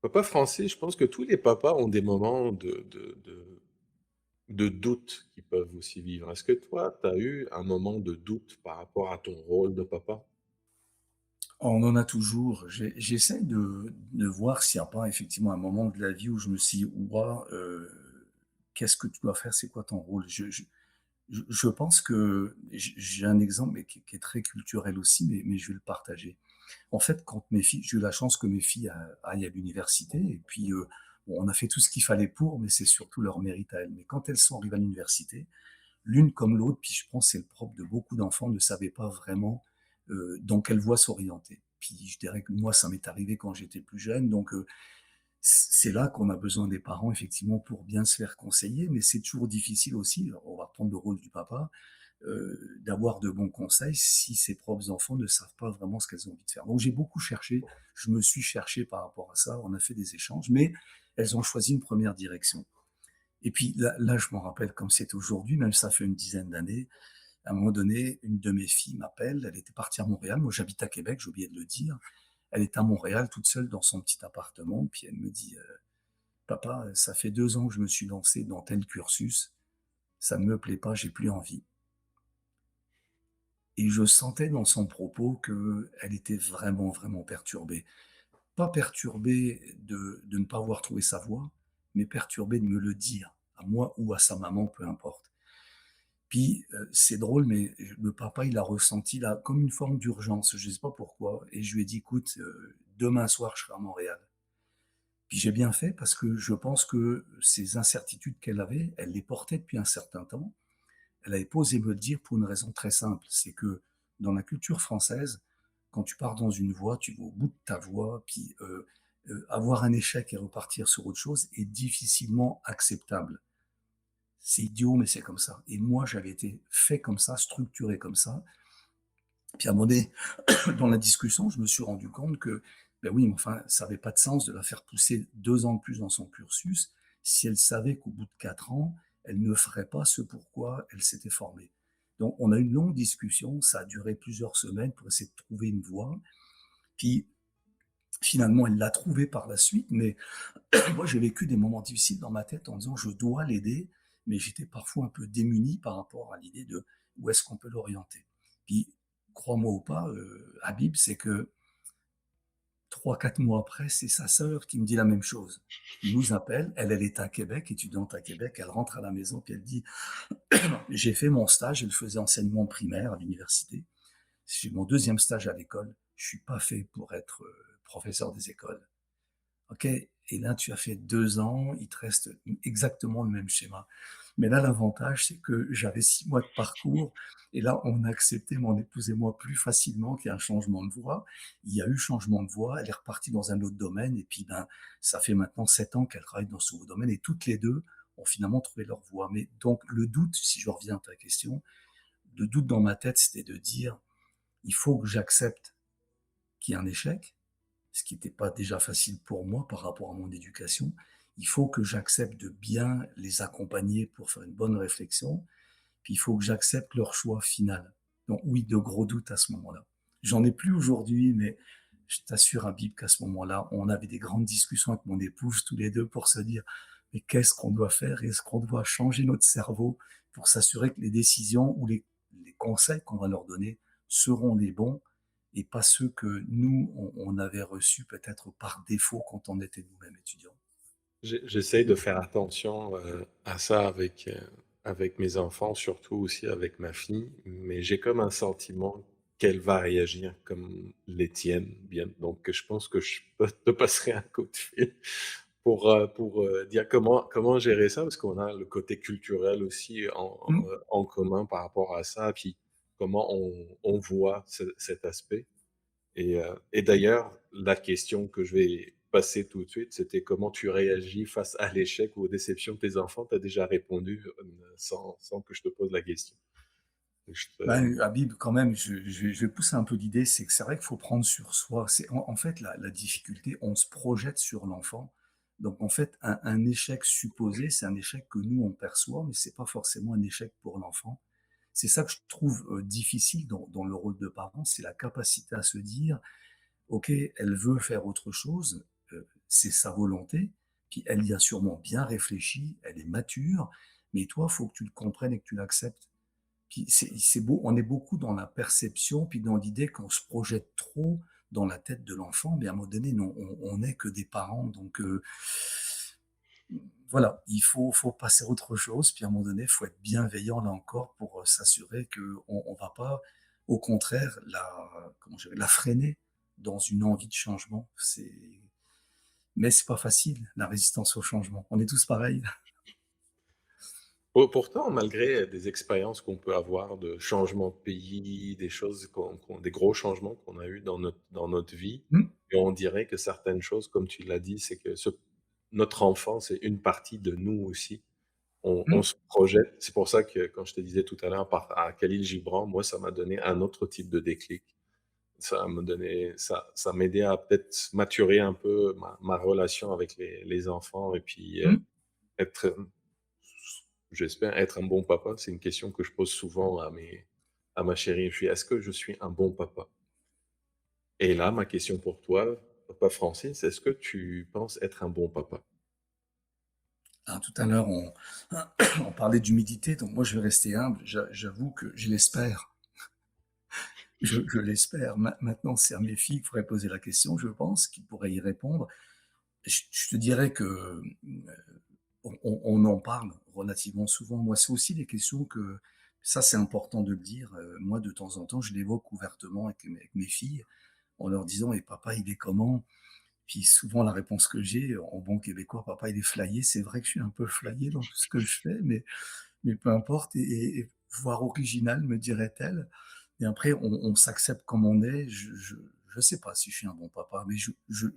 Papa Francis, je pense que tous les papas ont des moments de doute qu'ils peuvent aussi vivre. Est-ce que toi, tu as eu un moment de doute par rapport à ton rôle de papa? On en a toujours. J'essaie de voir s'il y a pas effectivement un moment de la vie où je me suis dit: «Ouah, qu'est-ce que tu dois faire? C'est quoi ton rôle?» Je pense que j'ai un exemple, mais qui est très culturel aussi, mais je vais le partager. En fait, quand mes filles j'ai eu la chance que mes filles aillent à l'université et puis, bon, on a fait tout ce qu'il fallait pour, mais c'est surtout leur mérite à elles. Mais quand elles sont arrivées à l'université, l'une comme l'autre, puis je pense que c'est le propre de beaucoup d'enfants, ne savaient pas vraiment, dans quelle voie s'orienter. Puis je dirais que moi, ça m'est arrivé quand j'étais plus jeune, donc c'est là qu'on a besoin des parents effectivement pour bien se faire conseiller, mais c'est toujours difficile aussi, on va reprendre le rôle du papa, d'avoir de bons conseils si ses propres enfants ne savent pas vraiment ce qu'elles ont envie de faire. Donc j'ai beaucoup cherché, je me suis cherché par rapport à ça, on a fait des échanges, mais elles ont choisi une première direction. Et puis là je m'en rappelle comme c'était aujourd'hui, même ça fait une dizaine d'années, à un moment donné, une de mes filles m'appelle, elle était partie à Montréal, moi j'habite à Québec, j'ai oublié de le dire, elle est à Montréal toute seule dans son petit appartement, puis elle me dit, «Papa, ça fait 2 ans que je me suis lancée dans tel cursus, ça ne me plaît pas, j'ai plus envie». Et je sentais dans son propos qu'elle était vraiment, vraiment perturbée. Pas perturbée de ne pas avoir trouvé sa voie, mais perturbée de me le dire, à moi ou à sa maman, peu importe. Puis, c'est drôle, mais le papa, il a ressenti là comme une forme d'urgence, je ne sais pas pourquoi et je lui ai dit: «Écoute, demain soir, je serai à Montréal». Puis j'ai bien fait parce que je pense que ces incertitudes qu'elle avait, elle les portait depuis un certain temps. Elle avait pas osé me le dire pour une raison très simple, c'est que dans la culture française, quand tu pars dans une voie, tu vas au bout de ta voie, puis, avoir un échec et repartir sur autre chose est difficilement acceptable. C'est idiot, mais c'est comme ça et moi, j'avais été fait comme ça, structuré comme ça. Puis à un moment donné, dans la discussion, je me suis rendu compte que, ben oui, mais enfin, ça avait pas de sens de la faire pousser 2 ans de plus dans son cursus, si elle savait qu'au bout de 4 ans, elle ne ferait pas ce pourquoi elle s'était formée. Donc on a eu une longue discussion, ça a duré plusieurs semaines pour essayer de trouver une voie. Puis finalement, elle l'a trouvée par la suite, mais moi j'ai vécu des moments difficiles dans ma tête en disant: «Je dois l'aider», mais j'étais parfois un peu démuni par rapport à l'idée de où est-ce qu'on peut l'orienter. Puis crois-moi ou pas, Habib, c'est que 3, 4 mois après, c'est sa sœur qui me dit la même chose. Qui nous appelle, elle est à Québec, étudiante à Québec, elle rentre à la maison puis elle dit: «J'ai fait mon stage», elle faisait enseignement primaire à l'université. «C'est mon deuxième stage à l'école, je suis pas fait pour être, professeur des écoles». OK, et là, tu as fait 2 ans, il te reste exactement le même schéma. Mais là, l'avantage, c'est que j'avais 6 mois de parcours et là, on a accepté, mon épouse et moi, plus facilement qu'il y ait un changement de voie. Il y a eu changement de voie, elle est repartie dans un autre domaine et puis, ben, ça fait maintenant 7 ans qu'elle travaille dans ce nouveau domaine et toutes les 2 ont finalement trouvé leur voie. Mais donc le doute, si je reviens à ta question, le doute dans ma tête, c'était de dire: «Il faut que j'accepte qu'il y ait un échec, ce qui n'était pas déjà facile pour moi par rapport à mon éducation. Il faut que j'accepte de bien les accompagner pour faire une bonne réflexion, puis il faut que j'accepte leur choix final. Donc oui, de gros doutes à ce moment-là. J'en ai plus aujourd'hui, mais je t'assure, Habib, qu'à ce moment-là, on avait des grandes discussions avec mon épouse, tous les deux, pour se dire, mais qu'est-ce qu'on doit faire? Est-ce qu'on doit changer notre cerveau pour s'assurer que les décisions ou les conseils qu'on va leur donner seront les bons et pas ceux que nous, on avait reçus peut-être par défaut quand on était nous-mêmes étudiants. J'essaye de faire attention, à ça avec mes enfants, surtout aussi avec ma fille, mais j'ai comme un sentiment qu'elle va réagir comme les tiennes bien, donc je pense que je te passerai un coup de fil pour dire comment gérer ça, parce qu'on a le côté culturel aussi Mmh. en commun par rapport à ça, puis comment on voit cet aspect. Et d'ailleurs, la question que je vais passer tout de suite, c'était comment tu réagis face à l'échec ou aux déceptions de tes enfants? Tu as déjà répondu, sans que je te pose la question. Je te Ben, Habib, quand même, je vais pousser un peu l'idée, c'est que c'est vrai qu'il faut prendre sur soi. C'est en fait la difficulté, on se projette sur l'enfant. Donc en fait, un échec supposé, c'est un échec que nous on perçoit, mais c'est pas forcément un échec pour l'enfant. C'est ça que je trouve, difficile dans le rôle de parent, c'est la capacité à se dire: «OK, elle veut faire autre chose, c'est sa volonté, puis elle y a sûrement bien réfléchi, elle est mature, mais toi, il faut que tu le comprennes et que tu l'acceptes». Puis c'est beau, on est beaucoup dans la perception, puis dans l'idée qu'on se projette trop dans la tête de l'enfant, mais à un moment donné, non, on n'est que des parents, donc voilà, il faut passer à autre chose, puis à un moment donné, il faut être bienveillant là encore pour, s'assurer qu'on va pas, au contraire, la freiner dans une envie de changement. Mais c'est pas facile, la résistance au changement. On est tous pareils. Pourtant, malgré des expériences qu'on peut avoir de changement de pays, des choses des gros changements qu'on a eu dans notre vie, Mmh, et on dirait que certaines choses, comme tu l'as dit, c'est que notre enfance est une partie de nous aussi. On mmh. se projette. C'est pour ça que quand je te disais tout à l'heure à Khalil Gibran, moi, ça m'a donné un autre type de déclic. Ça m'aidait à peut-être maturer un peu ma relation avec les enfants et puis, Mmh. être, j'espère être un bon papa. C'est une question que je pose souvent à ma chérie. Je suis: «Est-ce que je suis un bon papa?» Et là, ma question pour toi, papa Francis, est-ce que tu penses être un bon papa? Ah, tout à l'heure, on parlait d'humidité, donc moi je vais rester humble. J'avoue que je l'espère. Je l'espère. Maintenant, c'est à mes filles qu'il faudrait poser la question, je pense, qui pourraient y répondre. Je te dirais que, on en parle relativement souvent. Moi, c'est aussi des questions que ça, c'est important de le dire, moi, de temps en temps, je l'évoque ouvertement avec mes filles en leur disant: «Et papa, il est comment?» Puis souvent la réponse que j'ai en bon québécois: «Papa, il est flyé». C'est vrai que je suis un peu flyé dans tout ce que je fais, mais peu importe et voire original, me dirait-elle. Et après, on s'accepte comme on est. Je sais pas si je suis un bon papa, mais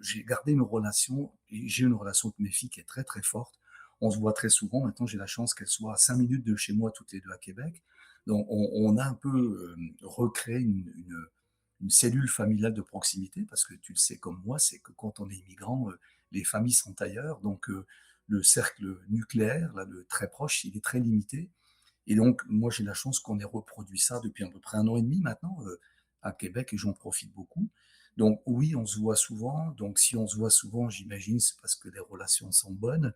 j'ai gardé une relation et j'ai une relation avec mes filles qui est très, très forte. On se voit très souvent. Maintenant, j'ai la chance qu'elles soient à 5 minutes de chez moi, toutes les 2 à Québec. Donc on a un peu, recréé une cellule familiale de proximité parce que tu le sais comme moi, c'est que quand on est immigrant, les familles sont ailleurs. Donc le cercle nucléaire, là, le très proche, il est très limité. Et donc, moi, j'ai la chance qu'on ait reproduit ça depuis à peu près 1 an et demi maintenant, à Québec et j'en profite beaucoup. Donc oui, on se voit souvent. Donc si on se voit souvent, j'imagine, c'est parce que les relations sont bonnes.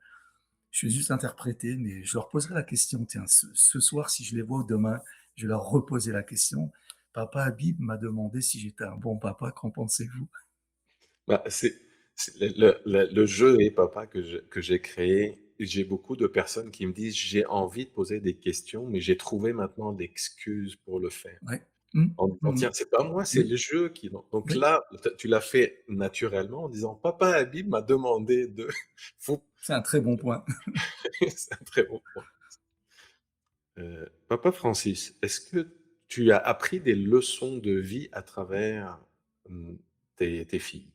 Je vais juste interpréter, mais je leur poserai la question, tiens, ce soir, si je les vois ou demain, je vais leur reposer la question. Papa Habib m'a demandé si j'étais un bon papa, qu'en pensez-vous? Bah, c'est le jeu et papa que j'ai créé. J'ai beaucoup de personnes qui me disent: «J'ai envie de poser des questions, mais j'ai trouvé maintenant l'excuse pour le faire». Ouais. Mmh, En disant: mmh. «Tiens, c'est pas moi, c'est Oui, le jeu qui» donc oui, là, tu l'as fait naturellement en disant: «Papa Habib m'a demandé de» faut c'est un très bon point. c'est un très bon point. Papa Francis, est-ce que tu as appris des leçons de vie à travers, tes filles?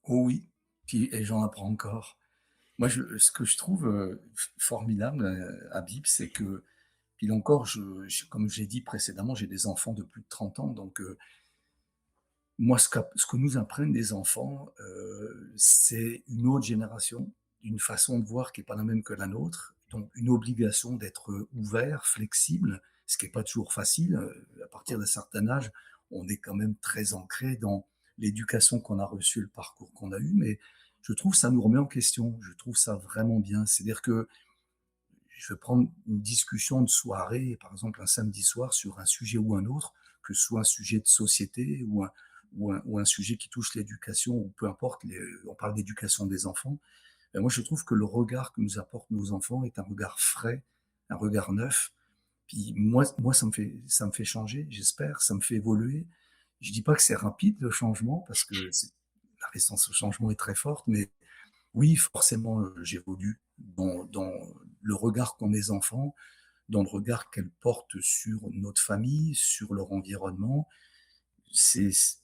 Oh oui, puis et j'en apprends encore. Moi, ce que je trouve, formidable, à Bips, c'est que puis là encore, comme j'ai dit précédemment, j'ai des enfants de plus de 30 ans, donc moi, ce que nous apprennent les enfants, c'est une autre génération, une façon de voir qui est pas la même que la nôtre, donc une obligation d'être, ouvert, flexible, ce qui est pas toujours facile, à partir d'un certain âge, on est quand même très ancré dans l'éducation qu'on a reçue, le parcours qu'on a eu, mais je trouve ça nous remet en question. Je trouve ça vraiment bien. C'est-à-dire que je vais prendre une discussion de soirée, par exemple un samedi soir sur un sujet ou un autre, que ce soit un sujet de société ou un sujet qui touche l'éducation ou peu importe, on parle d'éducation des enfants. Et moi, je trouve que le regard que nous apportent nos enfants est un regard frais, un regard neuf. Puis moi ça me fait changer, j'espère, ça me fait évoluer. Je dis pas que c'est rapide le changement parce que la résistance au changement est très forte, mais oui, forcément, j'évolue dans le regard qu'ont mes enfants, dans le regard qu'elles portent sur notre famille, sur leur environnement. C'est c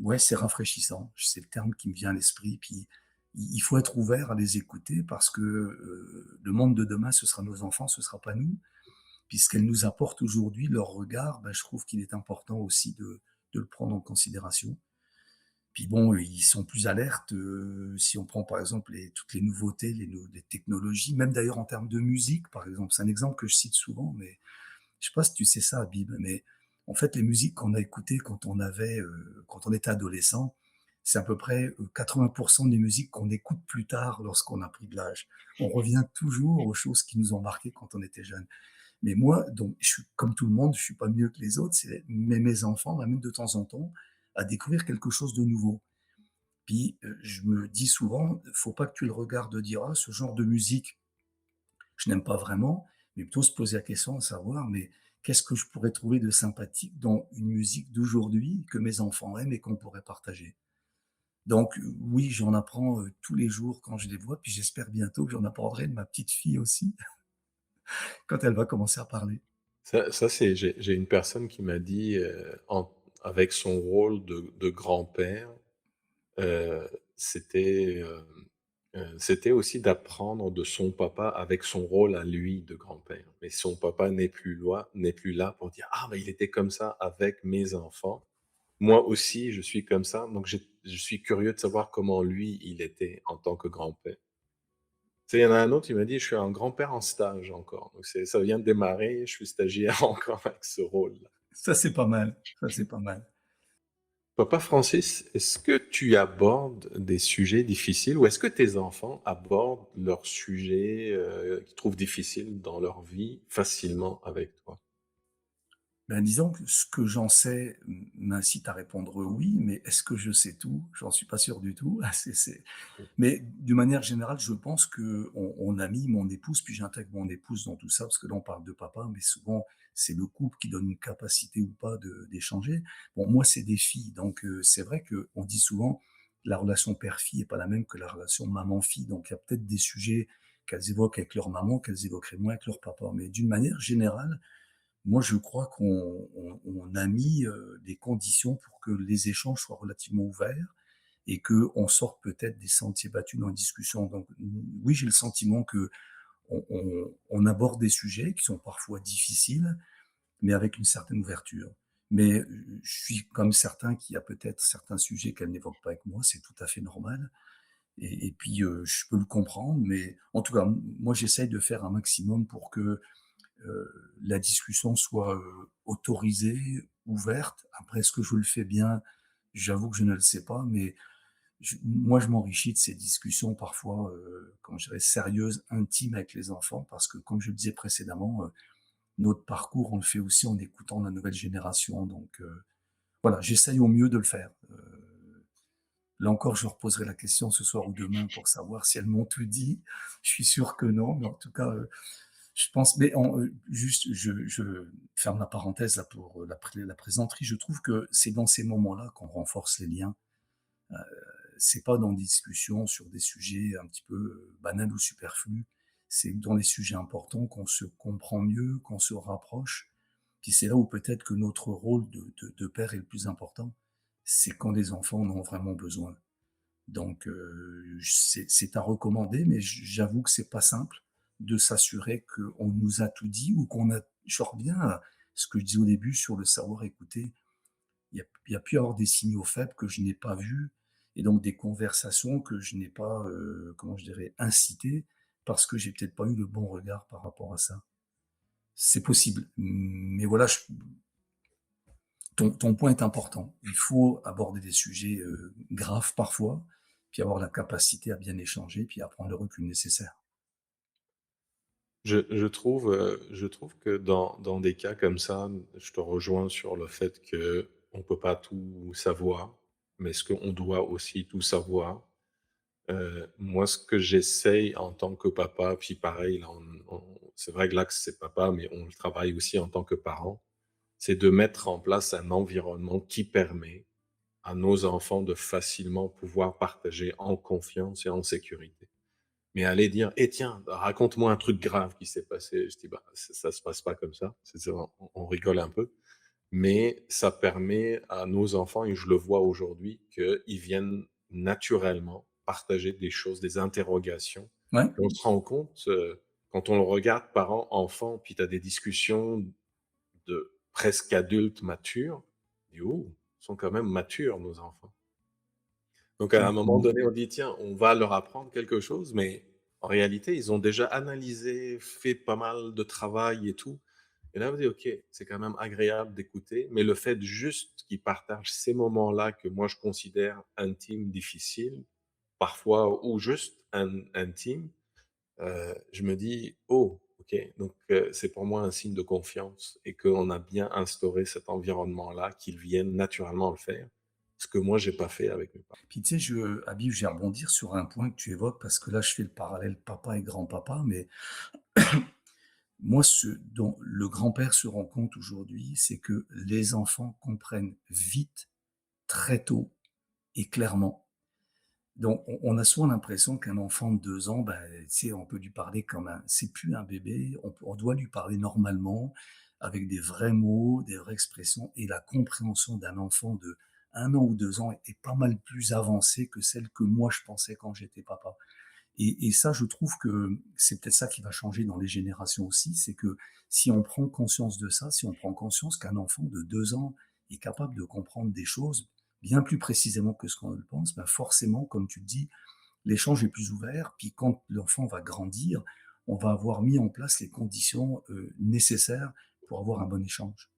Ouais, c'est rafraîchissant, c'est le terme qui me vient à l'esprit. Puis il faut être ouvert à les écouter parce que, le monde de demain, ce sera nos enfants, ce sera pas nous. Puis ce qu'elles nous apportent aujourd'hui, leur regard, bah, je trouve qu'il est important aussi de le prendre en considération. Puis bon, ils sont plus alertes, si on prend par exemple toutes les nouveautés, les technologies, même d'ailleurs en termes de musique, par exemple. C'est un exemple que je cite souvent, mais je sais pas si tu sais ça, Habib, mais en fait, les musiques qu'on a écoutées quand on était adolescent, c'est à peu près, 80 des musiques qu'on écoute plus tard lorsqu'on a pris de l'âge. On revient toujours aux choses qui nous ont marquées quand on était jeune. Mais moi, donc je suis comme tout le monde, je suis pas mieux que les autres, mais mes enfants m'amènent de temps en temps à découvrir quelque chose de nouveau. Puis, je me dis souvent: «Faut pas que tu le regardes dire: "Ah, ce genre de musique, je n'aime pas vraiment", mais plutôt se poser la question de savoir: "Mais qu'est-ce que je pourrais trouver de sympathique dans une musique d'aujourd'hui que mes enfants aiment et qu'on pourrait partager?" Donc oui, j'en apprends, tous les jours quand je les vois, puis j'espère bientôt que j'en apprendrai de ma petite fille aussi quand elle va commencer à parler. Ça c'est j'ai une personne qui m'a dit, avec son rôle de grand-père, heu, c'était, c'était aussi d'apprendre de son papa avec son rôle à lui de grand-père. Mais son papa n'est plus là pour dire: «Ah, mais il était comme ça avec mes enfants. Moi aussi, je suis comme ça, donc je suis curieux de savoir comment lui, il était en tant que grand-père». Tu sais, il y en a un autre, il m'a dit: «Je suis un grand-père en stage encore». Donc ça vient de démarrer, je suis stagiaire encore avec ce rôle-là. Ça, c'est pas mal, ça, c'est pas mal. Papa Francis, est-ce que tu abordes des sujets difficiles ou est-ce que tes enfants abordent leurs sujets, qu'ils trouvent difficiles dans leur vie facilement avec toi? Ben, disons que ce que j'en sais m'incite à répondre oui, mais est-ce que je sais tout? J'en suis pas sûr du tout. Mais d'une manière générale, je pense qu'on a mis mon épouse, puis j'intègre mon épouse dans tout ça, parce que là, on parle de papa, mais souvent, c'est le couple qui donne une capacité ou pas d'échanger. Bon, moi, c'est des filles, donc c'est vrai qu'on dit souvent la relation père-fille est pas la même que la relation maman-fille. Donc, il y a peut-être des sujets qu'elles évoquent avec leur maman, qu'elles évoqueraient moins avec leur papa. Mais d'une manière générale, moi, je crois qu'on a mis des conditions pour que les échanges soient relativement ouverts et qu'on sorte peut-être des sentiers battus dans la discussion. Donc, oui, j'ai le sentiment que on aborde des sujets qui sont parfois difficiles, mais avec une certaine ouverture. Mais je suis comme certain qu'il y a peut-être certains sujets qu'elle n'évoque pas avec moi, c'est tout à fait normal. Et puis, je peux le comprendre, mais en tout cas, moi, j'essaye de faire un maximum pour que la discussion soit autorisée, ouverte. Après, est-ce que je le fais bien? J'avoue que je ne le sais pas, mais moi, je m'enrichis de ces discussions parfois, comment je dirais, sérieuses, intimes avec les enfants, parce que comme je le disais précédemment, notre parcours, on le fait aussi en écoutant la nouvelle génération. Donc voilà, j'essaye au mieux de le faire. Là encore, je leur poserai la question ce soir ou demain pour savoir si elles m'ont tout dit. Je suis sûr que non, mais en tout cas, je pense, mais juste, je ferme la parenthèse là pour la plaisanterie. Je trouve que c'est dans ces moments-là qu'on renforce les liens. Heu, c'est pas dans des discussions sur des sujets un petit peu, banals ou superflus. C'est dans les sujets importants qu'on se comprend mieux, qu'on se rapproche. Puis c'est là où peut-être que notre rôle de père est le plus important. C'est quand les enfants en ont vraiment besoin. Donc c'est à recommander, mais j'avoue que c'est pas simple de s'assurer qu'on nous a tout dit ou qu'on a je reviens à ce que je disais au début sur le savoir écouter. Il y a pu y avoir des signaux faibles que je n'ai pas vus et donc des conversations que je n'ai pas, comment je dirais, incitées parce que j'ai peut-être pas eu le bon regard par rapport à ça. C'est possible, mais voilà, ton point est important. Il faut aborder des sujets, graves parfois, puis avoir la capacité à bien échanger, puis à prendre le recul nécessaire. Je trouve que dans des cas comme ça, je te rejoins sur le fait qu'on peut pas tout savoir, mais est-ce qu'on doit aussi tout savoir? Moi, ce que j'essaye en tant que papa, puis pareil, là, c'est vrai que là, que c'est papa, mais on le travaille aussi en tant que parent, c'est de mettre en place un environnement qui permet à nos enfants de facilement pouvoir partager en confiance et en sécurité. Mais aller dire: «Eh tiens, raconte-moi un truc grave qui s'est passé», je dis: «Bah, ça se passe pas comme ça». C'est on rigole un peu, mais ça permet à nos enfants et je le vois aujourd'hui qu'ils viennent naturellement partager des choses, des interrogations. Ouais, Et on se rend compte, quand on le regarde parent-enfant, puis tu as des discussions de presque adultes matures, on dit: «Oh, ils sont quand même matures nos enfants». Donc à un moment absolument. donné, on dit: «Tiens, on va leur apprendre quelque chose», mais en réalité, ils ont déjà analysé, fait pas mal de travail et tout. Et là, vous dites: «OK, c'est quand même agréable d'écouter», mais le fait juste qu'ils partagent ces moments-là que moi je considère intimes, difficiles, parfois ou juste intimes, je me dis: «Oh, OK, OK, donc c'est pour moi un signe de confiance et qu'on a bien instauré cet environnement-là, qu'ils viennent naturellement le faire, ce que moi j'ai pas fait avec mes parents. Puis tu sais, Habib, je vais rebondir sur un point que tu évoques parce que là, je fais le parallèle papa et grand-papa, mais moi, ce dont le grand-père se rend compte aujourd'hui, c'est que les enfants comprennent vite, très tôt et clairement. Donc, on a souvent l'impression qu'un enfant de 2 ans, ben, tu sais, on peut lui parler comme un c'est plus un bébé, on doit lui parler normalement, avec des vrais mots, des vraies expressions et la compréhension d'un enfant de 1 an ou 2 ans est pas mal plus avancée que celle que moi je pensais quand j'étais papa. Et ça, je trouve que c'est peut-être ça qui va changer dans les générations aussi, c'est que si on prend conscience de ça, si on prend conscience qu'un enfant de 2 ans est capable de comprendre des choses bien plus précisément que ce qu'on le pense, ben forcément, comme tu le dis, l'échange est plus ouvert. Puis quand l'enfant va grandir, on va avoir mis en place les conditions nécessaires pour avoir un bon échange.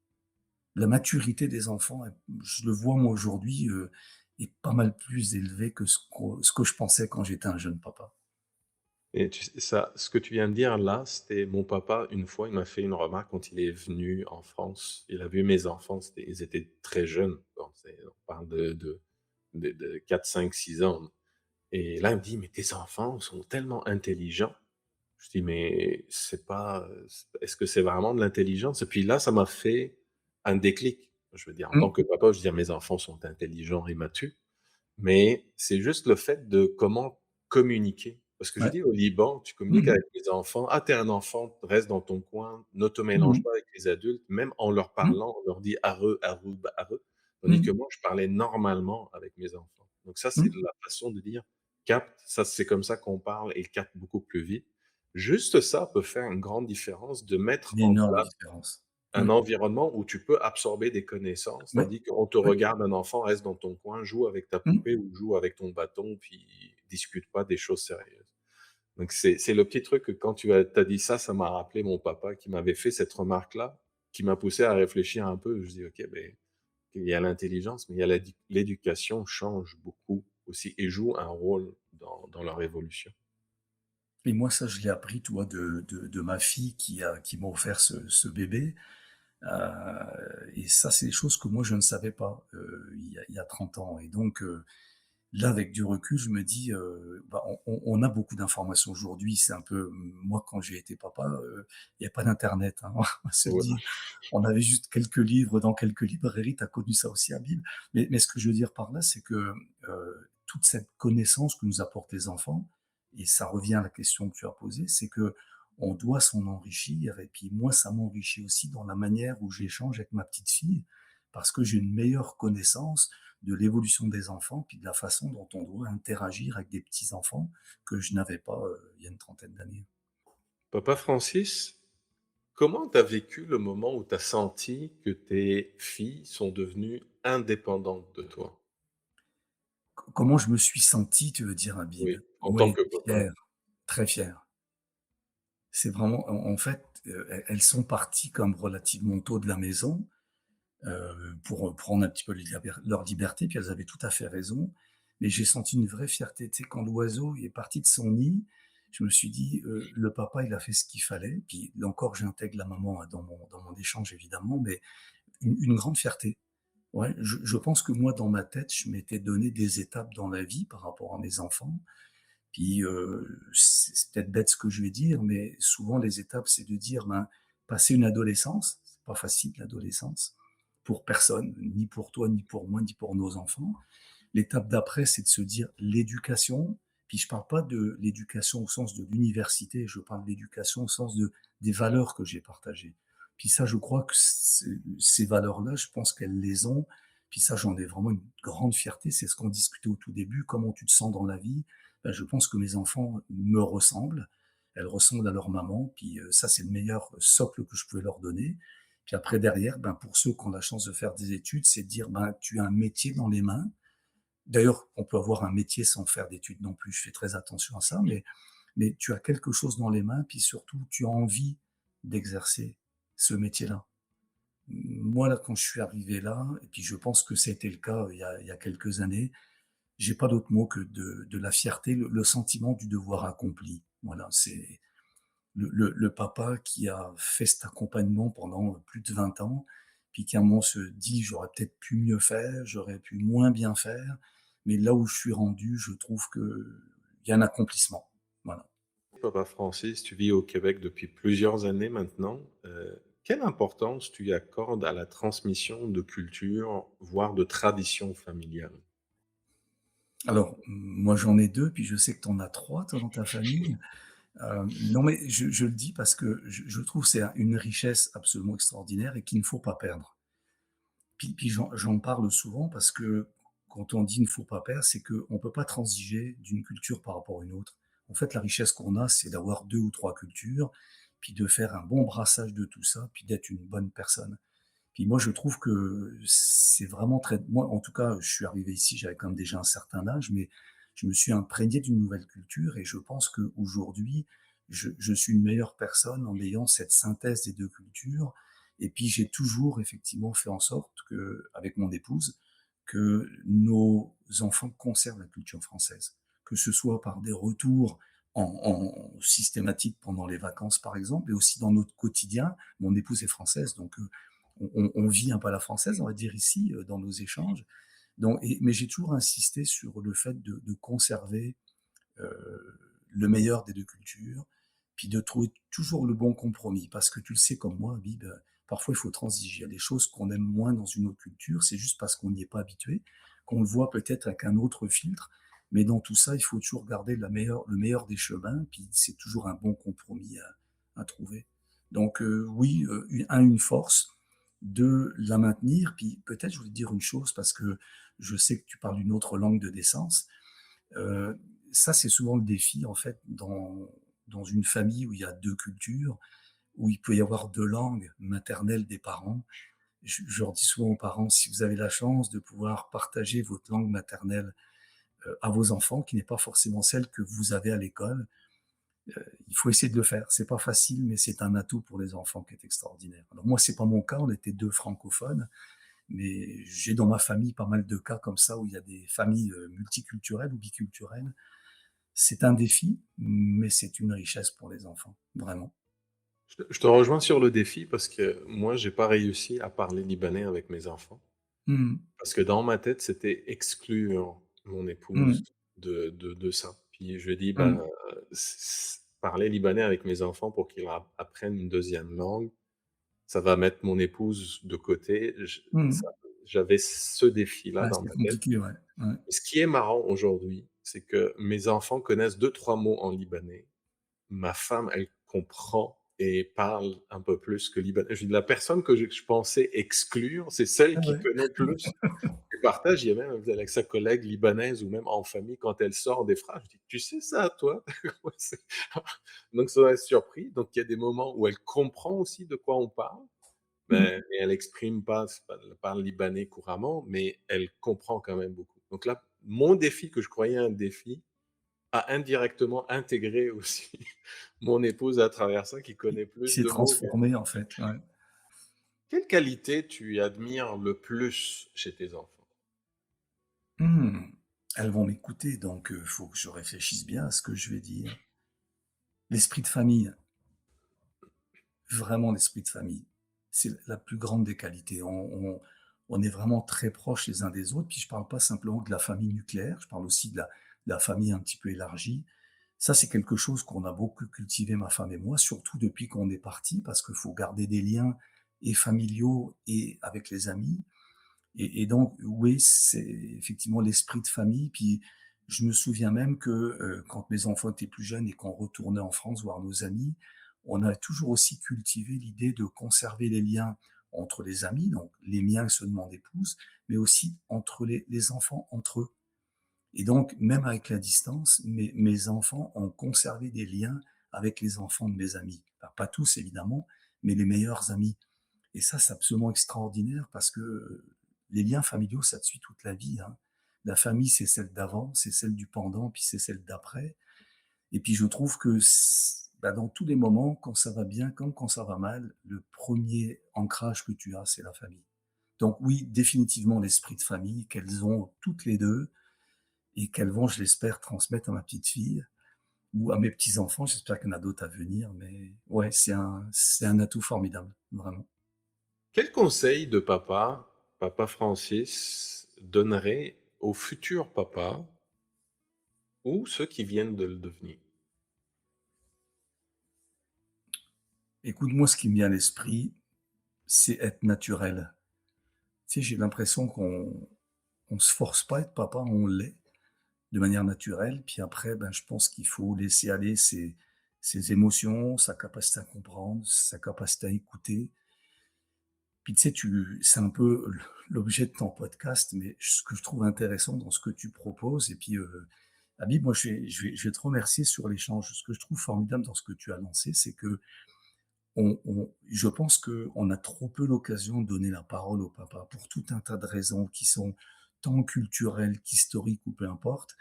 La maturité des enfants, je le vois moi aujourd'hui, est pas mal plus élevée que ce que je pensais quand j'étais un jeune papa. Et tu sais ça ce que tu viens de dire là, c'était mon papa, une fois, il m'a fait une remarque quand il est venu en France. Il a vu mes enfants, ils étaient très jeunes, bon, on parle de 4, 5, 6 ans. Et là, il me dit: «Mais tes enfants sont tellement intelligents». Je dis: «Mais c'est pas, est-ce que c'est vraiment de l'intelligence?» Et puis là, ça m'a fait un déclic. Je veux dire, en tant Mmh, que papa, je veux dire: «Mes enfants sont intelligents et matures». Mais c'est juste le fait de comment communiquer. Parce que je ouais. dis au Liban, tu communiques Mmh mh. avec les enfants: «Ah, tu es un enfant, reste dans ton coin, ne te Mmh mélange mh. pas avec les adultes». Même en leur Mmh. parlant, on leur dit: «Areu, arou, ba areu». Tandis Mmh. que moi, je parlais normalement avec mes enfants. Donc ça, c'est Mmh. la façon de dire: «Capte», ça, c'est comme ça qu'on parle et ils captent beaucoup plus vite. Juste ça peut faire une grande différence de mettre Une en énorme place différence. un Mmh. environnement où tu peux absorber des connaissances, Ouais, tandis qu'on te ouais. regarde, un enfant, reste dans ton coin, joue avec ta Mmh. poupée ou joue avec ton bâton, puis discute pas des choses sérieuses. Donc c'est le petit truc que quand tu as dit ça, ça m'a rappelé mon papa qui m'avait fait cette remarque-là, qui m'a poussé à réfléchir un peu. Je dis: «OK, beh, il y a l'intelligence, mais il y a l'éducation change beaucoup aussi et joue un rôle dans leur évolution». Et moi, ça, je l'ai appris, tu vois, de ma fille qui m'a offert ce bébé, et ça, c'est des choses que moi, je ne savais pas, il y a 30 ans et donc là, avec du recul, je me dis, bah, on a beaucoup d'informations aujourd'hui. C'est un peu moi, quand j'ai été papa, il y a pas d'internet, hein, on va se le Ouais. dire. On avait juste quelques livres dans quelques librairies. Tu as connu ça aussi, Habib. Mais ce que je veux dire par là, c'est que, toute cette connaissance que nous apportent les enfants et ça revient à la question que tu as posée, c'est qu'on doit s'en enrichir et puis moi, ça m'enrichit aussi dans la manière où j'échange avec ma petite fille parce que j'ai une meilleure connaissance de l'évolution des enfants, puis de la façon dont on doit interagir avec des petits-enfants que je n'avais pas, il y a une trentaine d'années. Papa Francis, comment tu as vécu le moment où tu as senti que tes filles sont devenues indépendantes de toi? Comment je me suis senti, tu veux dire, Habib? Oui, en tant Oui, que papa. fier, très fier. C'est vraiment en fait, elles sont parties comme relativement tôt de la maison, pour prendre un petit peu leur liberté, puis elles avaient tout à fait raison. Mais j'ai senti une vraie fierté. Tu sais, quand l'oiseau est parti de son nid, je me suis dit, «Le papa, il a fait ce qu'il fallait». Puis là encore, j'intègre la maman, hein, dans mon échange évidemment, mais une grande fierté. Ouais, je pense que moi, dans ma tête, je m'étais donné des étapes dans la vie par rapport à mes enfants. Puis, c'est peut-être bête ce que je vais dire, mais souvent les étapes, c'est de dire, ben, passer une adolescence, c'est pas facile l'adolescence, pour personne, ni pour toi, ni pour moi, ni pour nos enfants. L'étape d'après, c'est de se dire l'éducation, puis je parle pas de l'éducation au sens de l'université, je parle d'éducation au sens des valeurs que j'ai partagées. Puis ça, je crois que ces valeurs-là, je pense qu'elles les ont. Puis ça, j'en ai vraiment une grande fierté. C'est ce qu'on discutait au tout début. Comment tu te sens dans la vie? Ben, je pense que mes enfants me ressemblent. Elles ressemblent à leur maman. Puis ça, c'est le meilleur socle que je pouvais leur donner. Puis après, derrière, ben, pour ceux qui ont la chance de faire des études, c'est de dire, ben, tu as un métier dans les mains. D'ailleurs, on peut avoir un métier sans faire d'études non plus, je fais très attention à ça, mais tu as quelque chose dans les mains, puis surtout, tu as envie d'exercer ce métier-là. Moi, là, quand je suis arrivé là, et puis je pense que c'était le cas il y a quelques années, j'ai pas d'autre mot que de la fierté, le sentiment du devoir accompli. Voilà, le papa qui a fait cet accompagnement pendant plus de 20 ans, puis qui à un moment se dit: «J'aurais peut-être pu mieux faire, j'aurais pu moins bien faire, mais là où je suis rendu, je trouve qu'il y a un accomplissement». Voilà. Papa Francis, tu vis au Québec depuis plusieurs années maintenant. Quelle importance tu accordes à la transmission de culture, voire de traditions familiales? Alors, moi j'en ai 2, puis je sais que tu en as 3 toi dans ta famille. Non mais je le dis parce que je trouve que c'est une richesse absolument extraordinaire et qu'il ne faut pas perdre. Puis j'en parle souvent parce que quand on dit: «Il ne faut pas perdre», c'est qu'on ne peut pas transiger d'une culture par rapport à une autre. En fait, la richesse qu'on a, c'est d'avoir 2 ou 3 cultures, puis de faire un bon brassage de tout ça, puis d'être une bonne personne. Puis moi, je trouve que c'est vraiment très moi, en tout cas, je suis arrivé ici, j'avais quand même déjà un certain âge, mais je me suis imprégné d'une nouvelle culture et je pense qu'aujourd'hui, je suis une meilleure personne en ayant cette synthèse des 2 cultures et puis j'ai toujours effectivement fait en sorte que, avec mon épouse, que nos enfants conservent la culture française. Que ce soit par des retours en systématique pendant les vacances, par exemple, et aussi dans notre quotidien. Mon épouse est française, donc on vit un peu à la française, on va dire ici, dans nos échanges. Donc, mais j'ai toujours insisté sur le fait de conserver le meilleur des 2 cultures, puis de trouver toujours le bon compromis. Parce que tu le sais comme moi, Habib, parfois il faut transiger. Il y a des choses qu'on aime moins dans une autre culture, c'est juste parce qu'on n'y est pas habitué, qu'on le voit peut-être avec un autre filtre. Mais dans tout ça, il faut toujours garder le meilleur des chemins, puis c'est toujours un bon compromis à trouver. Donc oui, une force, 2 la maintenir, puis peut-être je voulais te dire une chose parce que je sais que tu parles une autre langue de naissance. Heu, Ça, c'est souvent le défi, en fait, dans une famille où il y a 2 cultures, où il peut y avoir 2 langues maternelles des parents. Je leur dis souvent aux parents: «Si vous avez la chance de pouvoir partager votre langue maternelle, à vos enfants, qui n'est pas forcément celle que vous avez à l'école, il faut essayer de le faire. C'est pas facile, mais c'est un atout pour les enfants qui est extraordinaire». Alors moi, c'est pas mon cas, on était 2 francophones, mais j'ai dans ma famille pas mal de cas comme ça, où il y a des familles, multiculturelles ou biculturelles. C'est un défi, mais c'est une richesse pour les enfants, vraiment. Je te rejoins sur le défi parce que moi, j'ai pas réussi à parler libanais avec mes enfants. Mmh. Parce que dans ma tête, c'était exclure mon Mmh. épouse de ça. Puis je lui ai dit: Mmh. «Ben, parler libanais avec mes enfants pour qu'ils apprennent une deuxième langue, ça va mettre mon épouse de côté». Mmh. J'avais ce défi-là Ah, dans c'est ma tête. compliqué, ouais. Ouais. Ce qui est marrant aujourd'hui, c'est que mes enfants connaissent deux trois mots en libanais. Ma femme, elle comprend et parle un peu plus que libanais. Je dis: «La personne que je pensais exclure, c'est celle Ah qui ouais. connaît plus». Du partage, il y a même avec sa collègue libanaise ou même en famille quand elle sort des phrases, je dis: «Tu sais ça toi?» Ouais, donc ça m'a surpris. Donc il y a des moments où elle comprend aussi de quoi on parle, Mmh. mais elle exprime pas, c'est pas elle parle libanais couramment, mais elle comprend quand même beaucoup. Donc là, mon défi que je croyais un défi, a indirectement intégré aussi mon épouse à travers ça, qui Il connaît plus s'est de mots que transformé, en fait, ouais. quelle qualité tu admires le plus chez tes enfants? Mmh. Elles vont m'écouter, donc faut que je réfléchisse bien à ce que je vais dire. L'esprit de famille, vraiment l'esprit de famille. C'est la plus grande des qualités. On est vraiment très proches les uns des autres, puis je parle pas simplement de la famille nucléaire, je parle aussi de la famille un petit peu élargie. Ça, c'est quelque chose qu'on a beaucoup cultivé, ma femme et moi, surtout depuis qu'on est partis, parce qu'il faut garder des liens et familiaux et avec les amis. Et donc, oui, c'est effectivement l'esprit de famille. Puis, je me souviens même que quand mes enfants étaient plus jeunes et qu'on retournait en France voir nos amis, on a toujours aussi cultivé l'idée de conserver les liens entre les amis, donc les miens et ceux de mon épouse, mais aussi entre les enfants entre eux. Et donc, même avec la distance, mes enfants ont conservé des liens avec les enfants de mes amis. Enfin, pas tous, évidemment, mais les meilleurs amis. Et ça, c'est absolument extraordinaire parce que les liens familiaux, ça te suit toute la vie, hein. La famille, c'est celle d'avant, c'est celle du pendant, puis c'est celle d'après. Et puis je trouve que bah, dans tous les moments, quand ça va bien comme quand ça va mal, le premier ancrage que tu as, c'est la famille. Donc oui, définitivement l'esprit de famille qu'elles ont toutes les deux et qu'elles vont, je l'espère, transmettre à ma petite fille. ou à mes petits-enfants. J'espère qu'il y en a d'autres à venir, mais ouais, c'est un atout formidable, vraiment. Quel conseil de papa, papa Francis, donnerait aux futurs papas ou ceux qui viennent de le devenir? Écoute, moi, ce qui me vient à l'esprit, c'est être naturel. Tu sais, j'ai l'impression qu'on se force pas à être papa, on l'est de manière naturelle. Puis après, ben, je pense qu'il faut laisser aller ses émotions, sa capacité à comprendre, sa capacité à écouter. Puis tu sais, c'est un peu l'objet de ton podcast, mais ce que je trouve intéressant dans ce que tu proposes et puis, Habib, moi je vais te remercier sur l'échange. Ce que je trouve formidable dans ce que tu as lancé, c'est que je pense qu'on a trop peu l'occasion de donner la parole au papa pour tout un tas de raisons qui sont tant culturelles qu'historiques ou peu importe,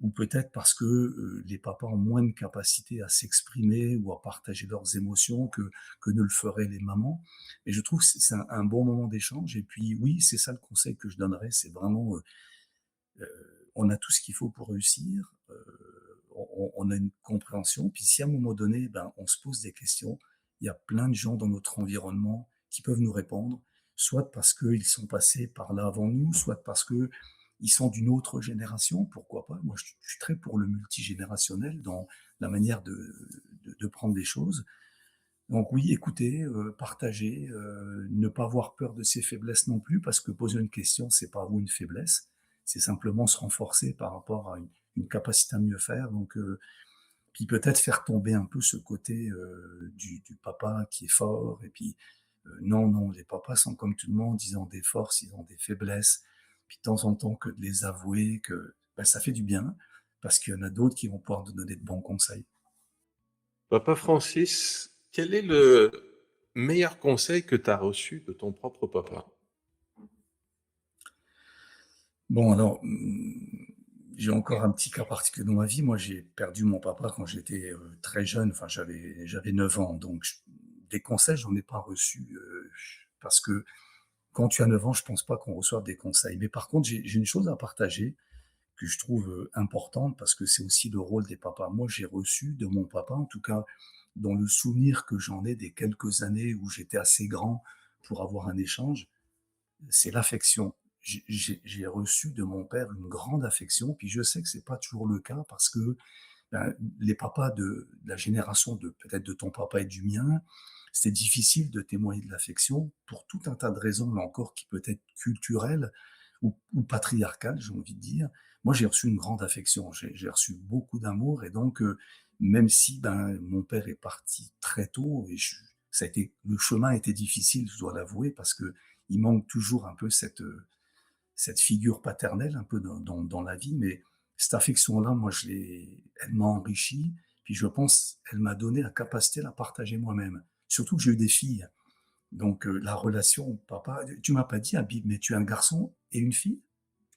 ou peut-être parce que, les papas ont moins de capacité à s'exprimer ou à partager leurs émotions que ne le feraient les mamans. Et je trouve que c'est un bon moment d'échange et puis oui, c'est ça le conseil que je donnerais, c'est vraiment, on a tout ce qu'il faut pour réussir, on a une compréhension, puis si à un moment donné, ben, on se pose des questions, il y a plein de gens dans notre environnement qui peuvent nous répondre, soit parce qu'ils sont passés par là avant nous, soit parce que ils sont d'une autre génération, pourquoi pas. Moi, je suis très pour le multigénérationnel dans la manière de prendre les choses. Donc oui, écouter, partager, ne pas avoir peur de ses faiblesses non plus, parce que poser une question, c'est pas vous une faiblesse, c'est simplement se renforcer par rapport à une capacité à mieux faire. Donc, puis peut-être faire tomber un peu ce côté du papa qui est fort. Et puis, non, non, les papas sont comme tout le monde, ils ont des forces, ils ont des faiblesses. Puis de temps en temps, que de les avouer, que ben, ça fait du bien, parce qu'il y en a d'autres qui vont pouvoir te donner de bons conseils. Papa Francis, quel est le meilleur conseil que tu as reçu de ton propre papa? Bon, alors, j'ai encore un petit cas particulier dans ma vie. Moi, j'ai perdu mon papa quand j'étais, très jeune, enfin j'avais 9 ans, donc des conseils, j'en ai pas reçus, parce que quand tu as 9 ans, je pense pas qu'on reçoive des conseils. Mais par contre, j'ai une chose à partager que je trouve, importante parce que c'est aussi le rôle des papas. Moi, j'ai reçu de mon papa, en tout cas dans le souvenir que j'en ai des quelques années où j'étais assez grand pour avoir un échange, c'est l'affection. J'ai reçu de mon père une grande affection, puis je sais que c'est pas toujours le cas parce que, ben, les papas de la génération de peut-être de ton papa et du mien, c'était difficile de témoigner de l'affection pour tout un tas de raisons, là encore, qui peut être culturelles ou patriarcales, j'ai envie de dire. Moi, j'ai reçu une grande affection, j'ai reçu beaucoup d'amour et donc, même si, ben, mon père est parti très tôt et ça a été le chemin a été difficile, je dois l'avouer, parce que il manque toujours un peu cette figure paternelle un peu dans la vie, mais cette affection-là, moi, elle m'a enrichi, puis je pense, elle m'a donné la capacité de la partager moi-même. Surtout que j'ai eu des filles, donc la relation papa tu m'as pas dit Habib, mais tu as un garçon et une fille?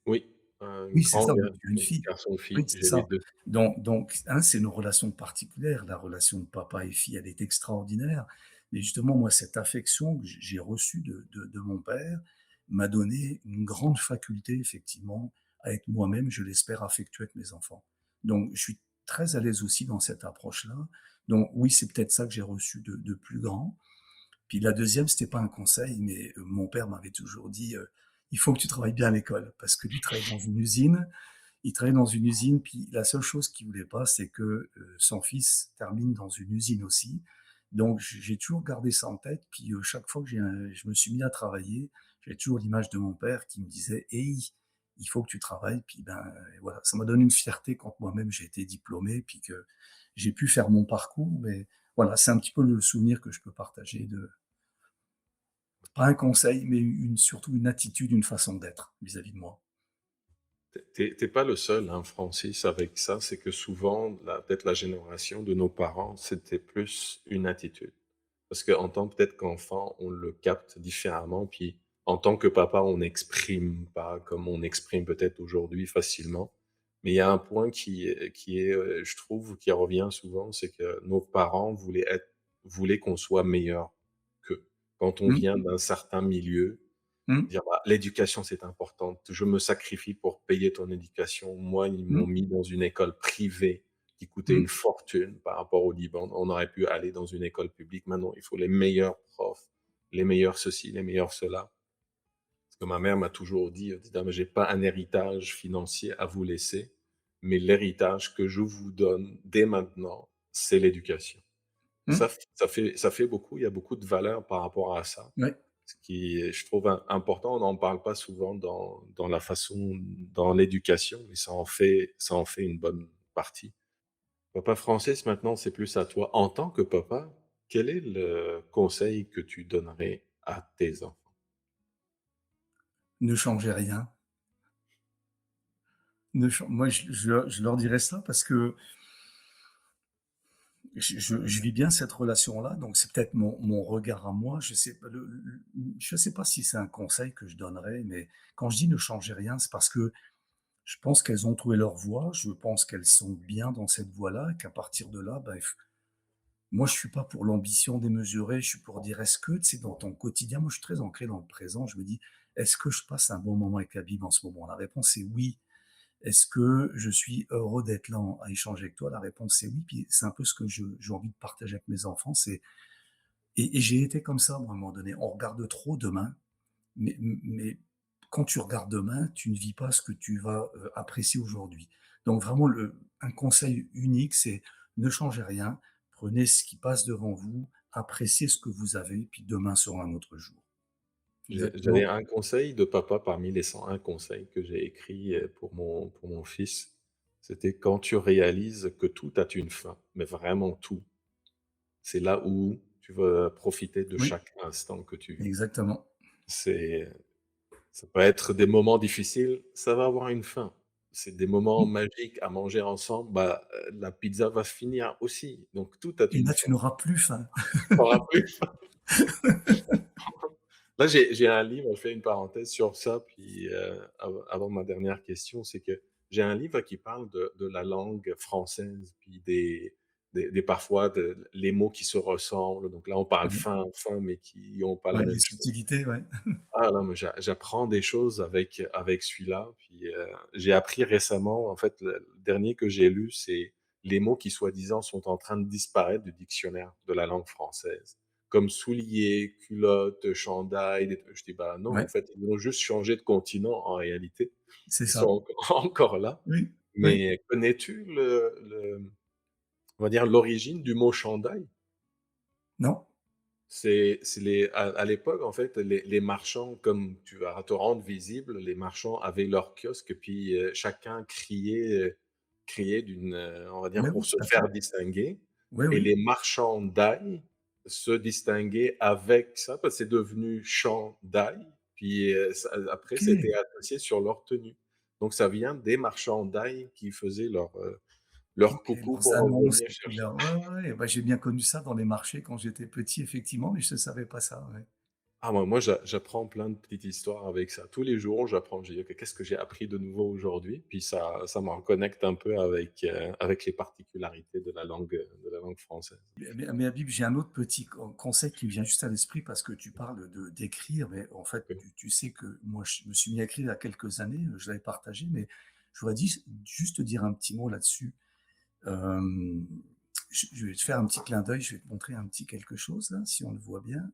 Oui, un Oui, c'est grand ça, donc tu as une fille. Oui, garçon-fille, c'est j'ai les ça. 2. Donc hein, c'est une relation particulière, la relation de papa et fille, elle est extraordinaire. Mais justement, moi, cette affection que j'ai reçue de mon père m'a donné une grande faculté, effectivement, à être moi-même, je l'espère, affectueux avec mes enfants. Donc je suis très à l'aise aussi dans cette approche-là. Donc oui, c'est peut-être ça que j'ai reçu de plus grand. Puis la deuxième, c'était pas un conseil, mais mon père m'avait toujours dit, «Il faut que tu travailles bien à l'école», parce que lui travaillait dans une usine. Il travaillait dans une usine, puis la seule chose qu'il voulait pas, c'est que, son fils termine dans une usine aussi. Donc j'ai toujours gardé ça en tête, puis, chaque fois que je me suis mis à travailler, j'ai toujours l'image de mon père qui me disait: «Hey, il faut que tu travailles», puis ben, voilà. Ça m'a donné une fierté quand moi-même j'ai été diplômé, puis que j'ai pu faire mon parcours, mais voilà, c'est un petit peu le souvenir que je peux partager de pas un conseil, mais surtout une attitude, une façon d'être vis-à-vis de moi. Tu pas le seul, hein, Francis, avec ça. C'est que souvent, peut-être la génération de nos parents, c'était plus une attitude. Parce qu'en tant peut-être qu'enfant, on le capte différemment, puis en tant que papa, on n'exprime pas comme on exprime peut-être aujourd'hui facilement. Mais il y a un point qui est, je trouve, qui revient souvent, c'est que nos parents voulaient qu'on soit meilleur qu'eux. Quand on Mmh, vient d'un certain milieu, mmh, dire: «Bah, l'éducation, c'est important. Je me sacrifie pour payer ton éducation. Moi, ils m'ont mmh, mis dans une école privée. qui coûtait une Mmh. fortune par rapport au Liban. On aurait pu aller dans une école publique. Maintenant, il faut les meilleurs profs, les meilleurs ceci, les meilleurs cela. Parce que ma mère m'a toujours dit, elle dit: «Non, mais j'ai pas un héritage financier à vous laisser, mais l'héritage que je vous donne dès maintenant, c'est l'éducation». Mmh. Ça fait beaucoup, il y a beaucoup de valeur par rapport à ça. Ouais. Ce qui est, je trouve, important, on n'en parle pas souvent dans la façon, dans l'éducation, mais ça en fait une bonne partie. Papa Francis, maintenant, c'est plus à toi. En tant que papa, quel est le conseil que tu donnerais à tes enfants? Ne changez rien. Ne chan Moi, je leur dirais ça parce que je vis bien cette relation-là, donc c'est peut-être mon regard à moi. Je sais pas si c'est un conseil que je donnerais, mais quand je dis: «Ne changez rien», c'est parce que je pense qu'elles ont trouvé leur voie, je pense qu'elles sont bien dans cette voie-là et qu'à partir de là, bah, moi, je suis pas pour l'ambition démesurée, je suis pour dire: «Est-ce que, tu sais, dans ton quotidien», moi, je suis très ancré dans le présent, je me dis: «Est-ce que je passe un bon moment avec la Bible en ce moment?» La réponse est oui. Est-ce que je suis heureux d'être là à échanger avec toi? La réponse est oui. Puis c'est un peu ce que j'ai envie de partager avec mes enfants. Et j'ai été comme ça, moi, à un moment donné. On regarde trop demain, mais quand tu regardes demain, tu ne vis pas ce que tu vas apprécier aujourd'hui. Donc vraiment, un conseil unique, c'est ne changez rien, prenez ce qui passe devant vous, appréciez ce que vous avez, puis demain sera un autre jour. J'avais Exactement. un conseil de papa parmi les 101 conseils que j'ai écrits, pour mon fils. C'était: «Quand tu réalises que tout a une fin, mais vraiment tout, c'est là où tu vas profiter de Oui, chaque instant que tu vis». exactement. C'est Ça peut être des moments difficiles, ça va avoir une fin. C'est des moments Mm. magiques à manger ensemble, bah, la pizza va finir aussi, donc tout a Et une là, tu fin. n'auras plus faim. Tu auras plus Là, j'ai un livre, je fais une parenthèse sur ça, puis, avant ma dernière question, c'est que j'ai un livre qui parle de la langue française, puis des parfois de les mots qui se ressemblent. Donc là, on parle Ouais, fin, fin, mais qui ont pas la ouais, les même chose. subtilités, ouais. Ah non, mais j'apprends des choses avec celui-là, puis, j'ai appris récemment, en fait, le dernier que j'ai lu, c'est les mots qui soi-disant sont en train de disparaître du dictionnaire de la langue française, comme soulier, culotte, chandail, des trucs. Je dis: «Bah non, en Ouais, fait, ils ont juste changé de continent en réalité. c'est Ils ça. sont encore là». Oui, oui. Mais connais-tu on va dire l'origine du mot chandail? Non? C'est les à l'époque, en fait, les marchands, comme tu vas te rendre visible, les marchands avaient leur kiosque, puis, chacun criait d'une, on va dire, Oui, pour oui, se tout à fait. faire distinguer, Oui, et oui. les marchands d'ail se distinguaient avec ça, parce que c'est devenu champ d'ail, puis, ça après OK, c'était associé sur leur tenue. Donc ça vient des marchands d'ail qui faisaient leur OK, coucou leurs pour annonces revenir et puis chercher. leurs ouais, ouais, ouais, bah, j'ai bien connu ça dans les marchés quand j'étais petit effectivement, mais je ne savais pas ça, ouais. Ah moi j'apprends plein de petites histoires avec ça. Tous les jours, j'apprends, je dis: «OK, qu'est-ce que j'ai appris de nouveau aujourd'hui?» Puis ça me reconnecte un peu avec les particularités de la langue française. Mais Habib, j'ai un autre petit conseil qui me vient juste à l'esprit parce que tu parles d'écrire, mais en fait, OK. tu sais que moi, je me suis mis à écrire il y a quelques années, je l'avais partagé, mais je voudrais juste te dire un petit mot là-dessus. Hem, je vais te faire un petit clin d'œil, je vais te montrer un petit quelque chose là, si on le voit bien.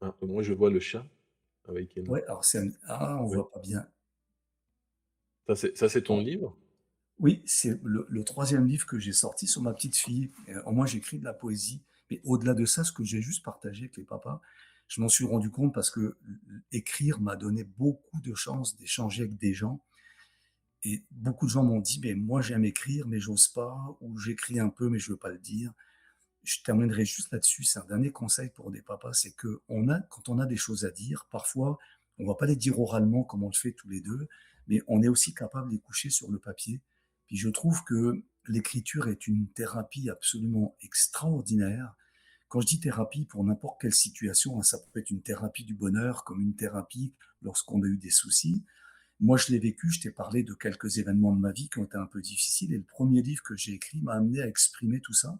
Ah, moi je vois le chat avec une Ouais, alors on oui. voit pas bien. Ça c'est ton Bon, livre? oui, c'est le 3e livre que j'ai sorti sur ma petite fille. Moi, j'écris de la poésie, mais au-delà de ça, ce que j'ai juste partagé avec les papas, je m'en suis rendu compte parce que écrire m'a donné beaucoup de chances d'échanger avec des gens et beaucoup de gens m'ont dit: «Mais moi, j'aime écrire, mais j'ose pas» ou «J'écris un peu, mais je veux pas le dire». Je terminerai juste là-dessus, c'est un dernier conseil pour des papas, c'est que quand on a des choses à dire, parfois, on va pas les dire oralement comme on le fait tous les 2, mais on est aussi capable de les coucher sur le papier. Puis je trouve que l'écriture est une thérapie absolument extraordinaire. Quand je dis thérapie, pour n'importe quelle situation, hein, ça peut être une thérapie du bonheur, comme une thérapie lorsqu'on a eu des soucis. Moi, je l'ai vécu, je t'ai parlé de quelques événements de ma vie qui ont été un peu difficiles et le premier livre que j'ai écrit m'a amené à exprimer tout ça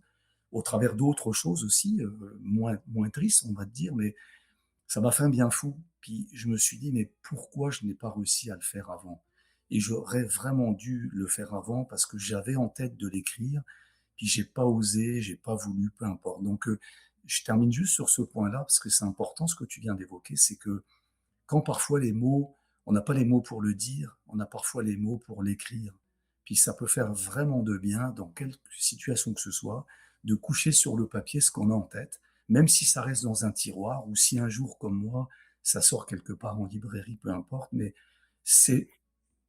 au travers d'autres choses aussi, moins tristes, on va te dire, mais ça m'a fait un bien fou. Puis je me suis dit: «Mais pourquoi je n'ai pas réussi à le faire avant?» et j'aurais vraiment dû le faire avant parce que j'avais en tête de l'écrire, puis j'ai pas osé, j'ai pas voulu, peu importe. Donc, je termine juste sur ce point-là parce que c'est important ce que tu viens d'évoquer, c'est que quand parfois les mots on n'a pas les mots pour le dire, on a parfois les mots pour l'écrire. Puis ça peut faire vraiment de bien, dans quelque situation que ce soit, de coucher sur le papier ce qu'on a en tête, même si ça reste dans un tiroir ou si un jour, comme moi, ça sort quelque part en librairie, peu importe, mais c'est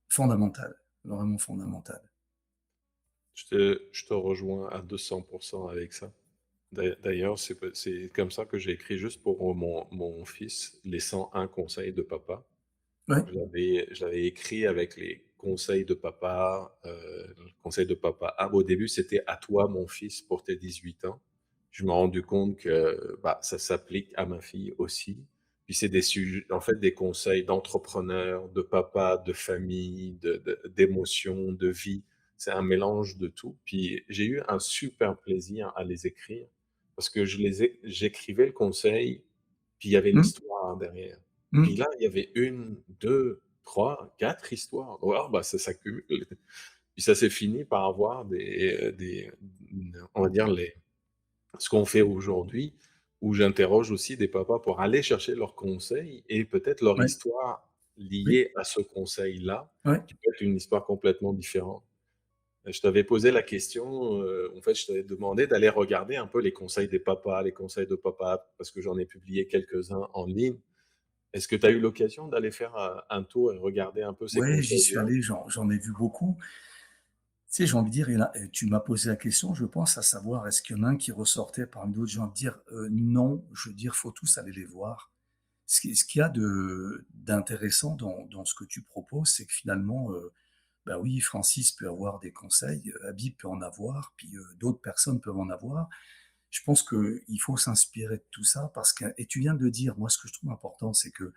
fondamental, vraiment fondamental. Je te rejoins à 200 avec ça. D'ailleurs, c'est comme ça que j'ai écrit juste pour mon fils, les 101 conseils de papa. Ouais, Je l'avais écrit avec les conseils de papa, le conseil de papa. Ah, au début, c'était: «À toi, mon fils, pour tes 18 ans». Je me suis rendu compte que, bah, ça s'applique à ma fille aussi. Puis c'est des sujets en fait, des conseils d'entrepreneur, de papa, de famille, d'émotions, de vie. C'est un mélange de tout. Puis j'ai eu un super plaisir à les écrire parce que j'écrivais le conseil, puis il y avait une mmh, histoire derrière. mmh, Puis là, il y avait une, deux, trois, quatre histoires. Waouh, bah, ça s'accumule. Puis ça s'est fini par avoir on va dire ce qu'on fait aujourd'hui, où j'interroge aussi des papas pour aller chercher leurs conseils et peut-être leur ouais, histoire oui, liée à ce conseil-là, ouais, qui peut être une histoire complètement différente. Je t'avais posé la question, en fait, je t'avais demandé d'aller regarder un peu les conseils des papas, les conseils de papa, parce que j'en ai publié quelques-uns en ligne. Est-ce que tu as eu l'occasion d'aller faire, un tour et regarder un peu ces ouais, j'y suis conseils-là? allé, j'en ai vu beaucoup. Tu sais, j'ai envie de dire, tu m'as posé la question, je pense, à savoir est-ce qu'il y en a un qui ressortait parmi d'autres? J'ai envie de dire, non, je veux dire, faut tous aller les voir. Ce qu'il y a d'intéressant dans ce que tu proposes, c'est que finalement, bah, oui, Francis peut avoir des conseils, Habib peut en avoir, puis, d'autres personnes peuvent en avoir. Je pense qu'il faut s'inspirer de tout ça parce que et tu viens de le dire, moi, ce que je trouve important, c'est que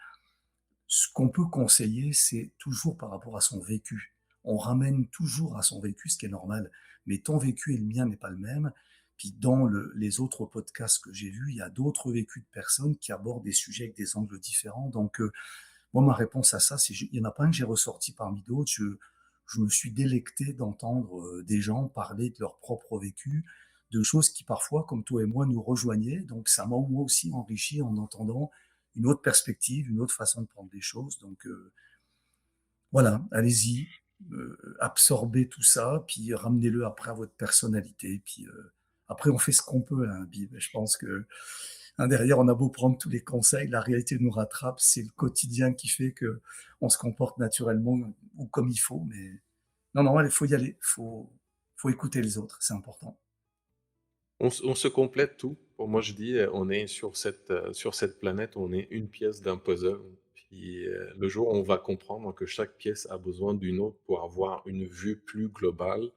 ce qu'on peut conseiller, c'est toujours par rapport à son vécu. On ramène toujours à son vécu, ce qui est normal, mais ton vécu et le mien n'est pas le même. Puis dans les autres podcasts que j'ai vus, il y a d'autres vécus de personnes qui abordent des sujets avec des angles différents. Donc, moi, ma réponse à ça, c'est il y en a pas un que j'ai ressorti parmi d'autres. Je me suis délecté d'entendre des gens parler de leur propre vécu, de choses qui parfois, comme toi et moi, nous rejoignaient. Donc, ça m'a moi aussi enrichi en entendant une autre perspective, une autre façon de prendre les choses. Donc, voilà, allez-y, absorbez tout ça, puis ramenez-le après à votre personnalité. Puis après, on fait ce qu'on peut, hein, Bib. Je pense que hein, derrière, on a beau prendre tous les conseils, la réalité nous rattrape. C'est le quotidien qui fait que on se comporte naturellement ou comme il faut. Mais non, non, il faut y aller. Faut écouter les autres. C'est important. On se complète tout. Pour moi, je dis, on est sur cette planète, on est une pièce d'un puzzle. Puis, le jour où on va comprendre que chaque pièce a besoin d'une autre pour avoir une vue plus globale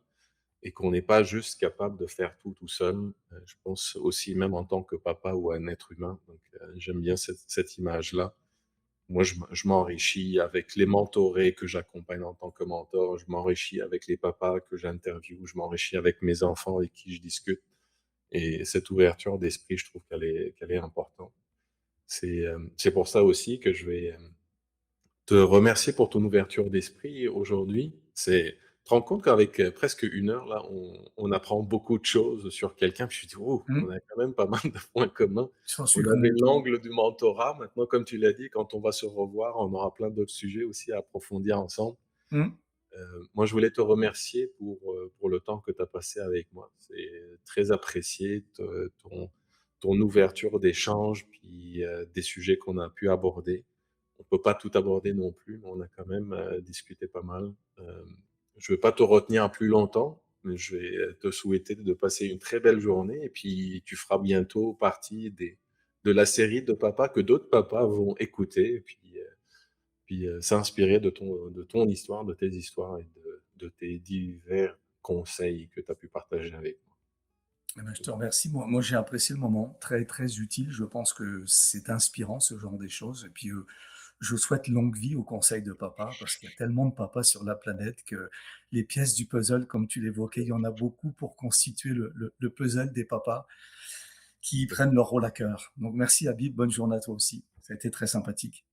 et qu'on n'est pas juste capable de faire tout, tout seul, je pense aussi même en tant que papa ou un être humain. Donc, j'aime bien cette image-là. Moi, je m'enrichis avec les mentorés que j'accompagne en tant que mentor, je m'enrichis avec les papas que j'interviewe, je m'enrichis avec mes enfants avec qui je discute et cette ouverture d'esprit, je trouve qu'elle est importante. C'est pour ça aussi que je vais, te remercier pour ton ouverture d'esprit aujourd'hui. Tu te rends compte qu'avec, presque 1 heure là, on apprend beaucoup de choses sur quelqu'un, puis je me dis: «Oh, Mmh, on a quand même pas mal de points communs». j'en suis On avait convaincu. l'angle du mentorat, maintenant comme tu l'as dit, quand on va se revoir, on aura plein d'autres sujets aussi à approfondir ensemble. Mmh. Moi, je voulais te remercier pour le temps que tu as passé avec moi. C'est très apprécié ton ouverture d'échange, puis, des sujets qu'on a pu aborder. On peut pas tout aborder non plus, mais on a quand même, discuté pas mal. Je vais pas te retenir plus longtemps, mais je vais, te souhaiter de passer une très belle journée et puis tu feras bientôt partie de la série de papas que d'autres papas vont écouter et puis, s'inspirer de ton histoire, de tes histoires et de tes divers conseils que tu as pu partager avec moi. Eh ben, je te remercie. Moi, j'ai apprécié le moment, très, très utile. Je pense que c'est inspirant, ce genre des choses. Et puis, je souhaite longue vie au conseil de papa, parce qu'il y a tellement de papas sur la planète que les pièces du puzzle, comme tu l'évoquais, il y en a beaucoup pour constituer le puzzle des papas qui prennent leur rôle à cœur. Donc, merci Habib, bonne journée à toi aussi. Ça a été très sympathique.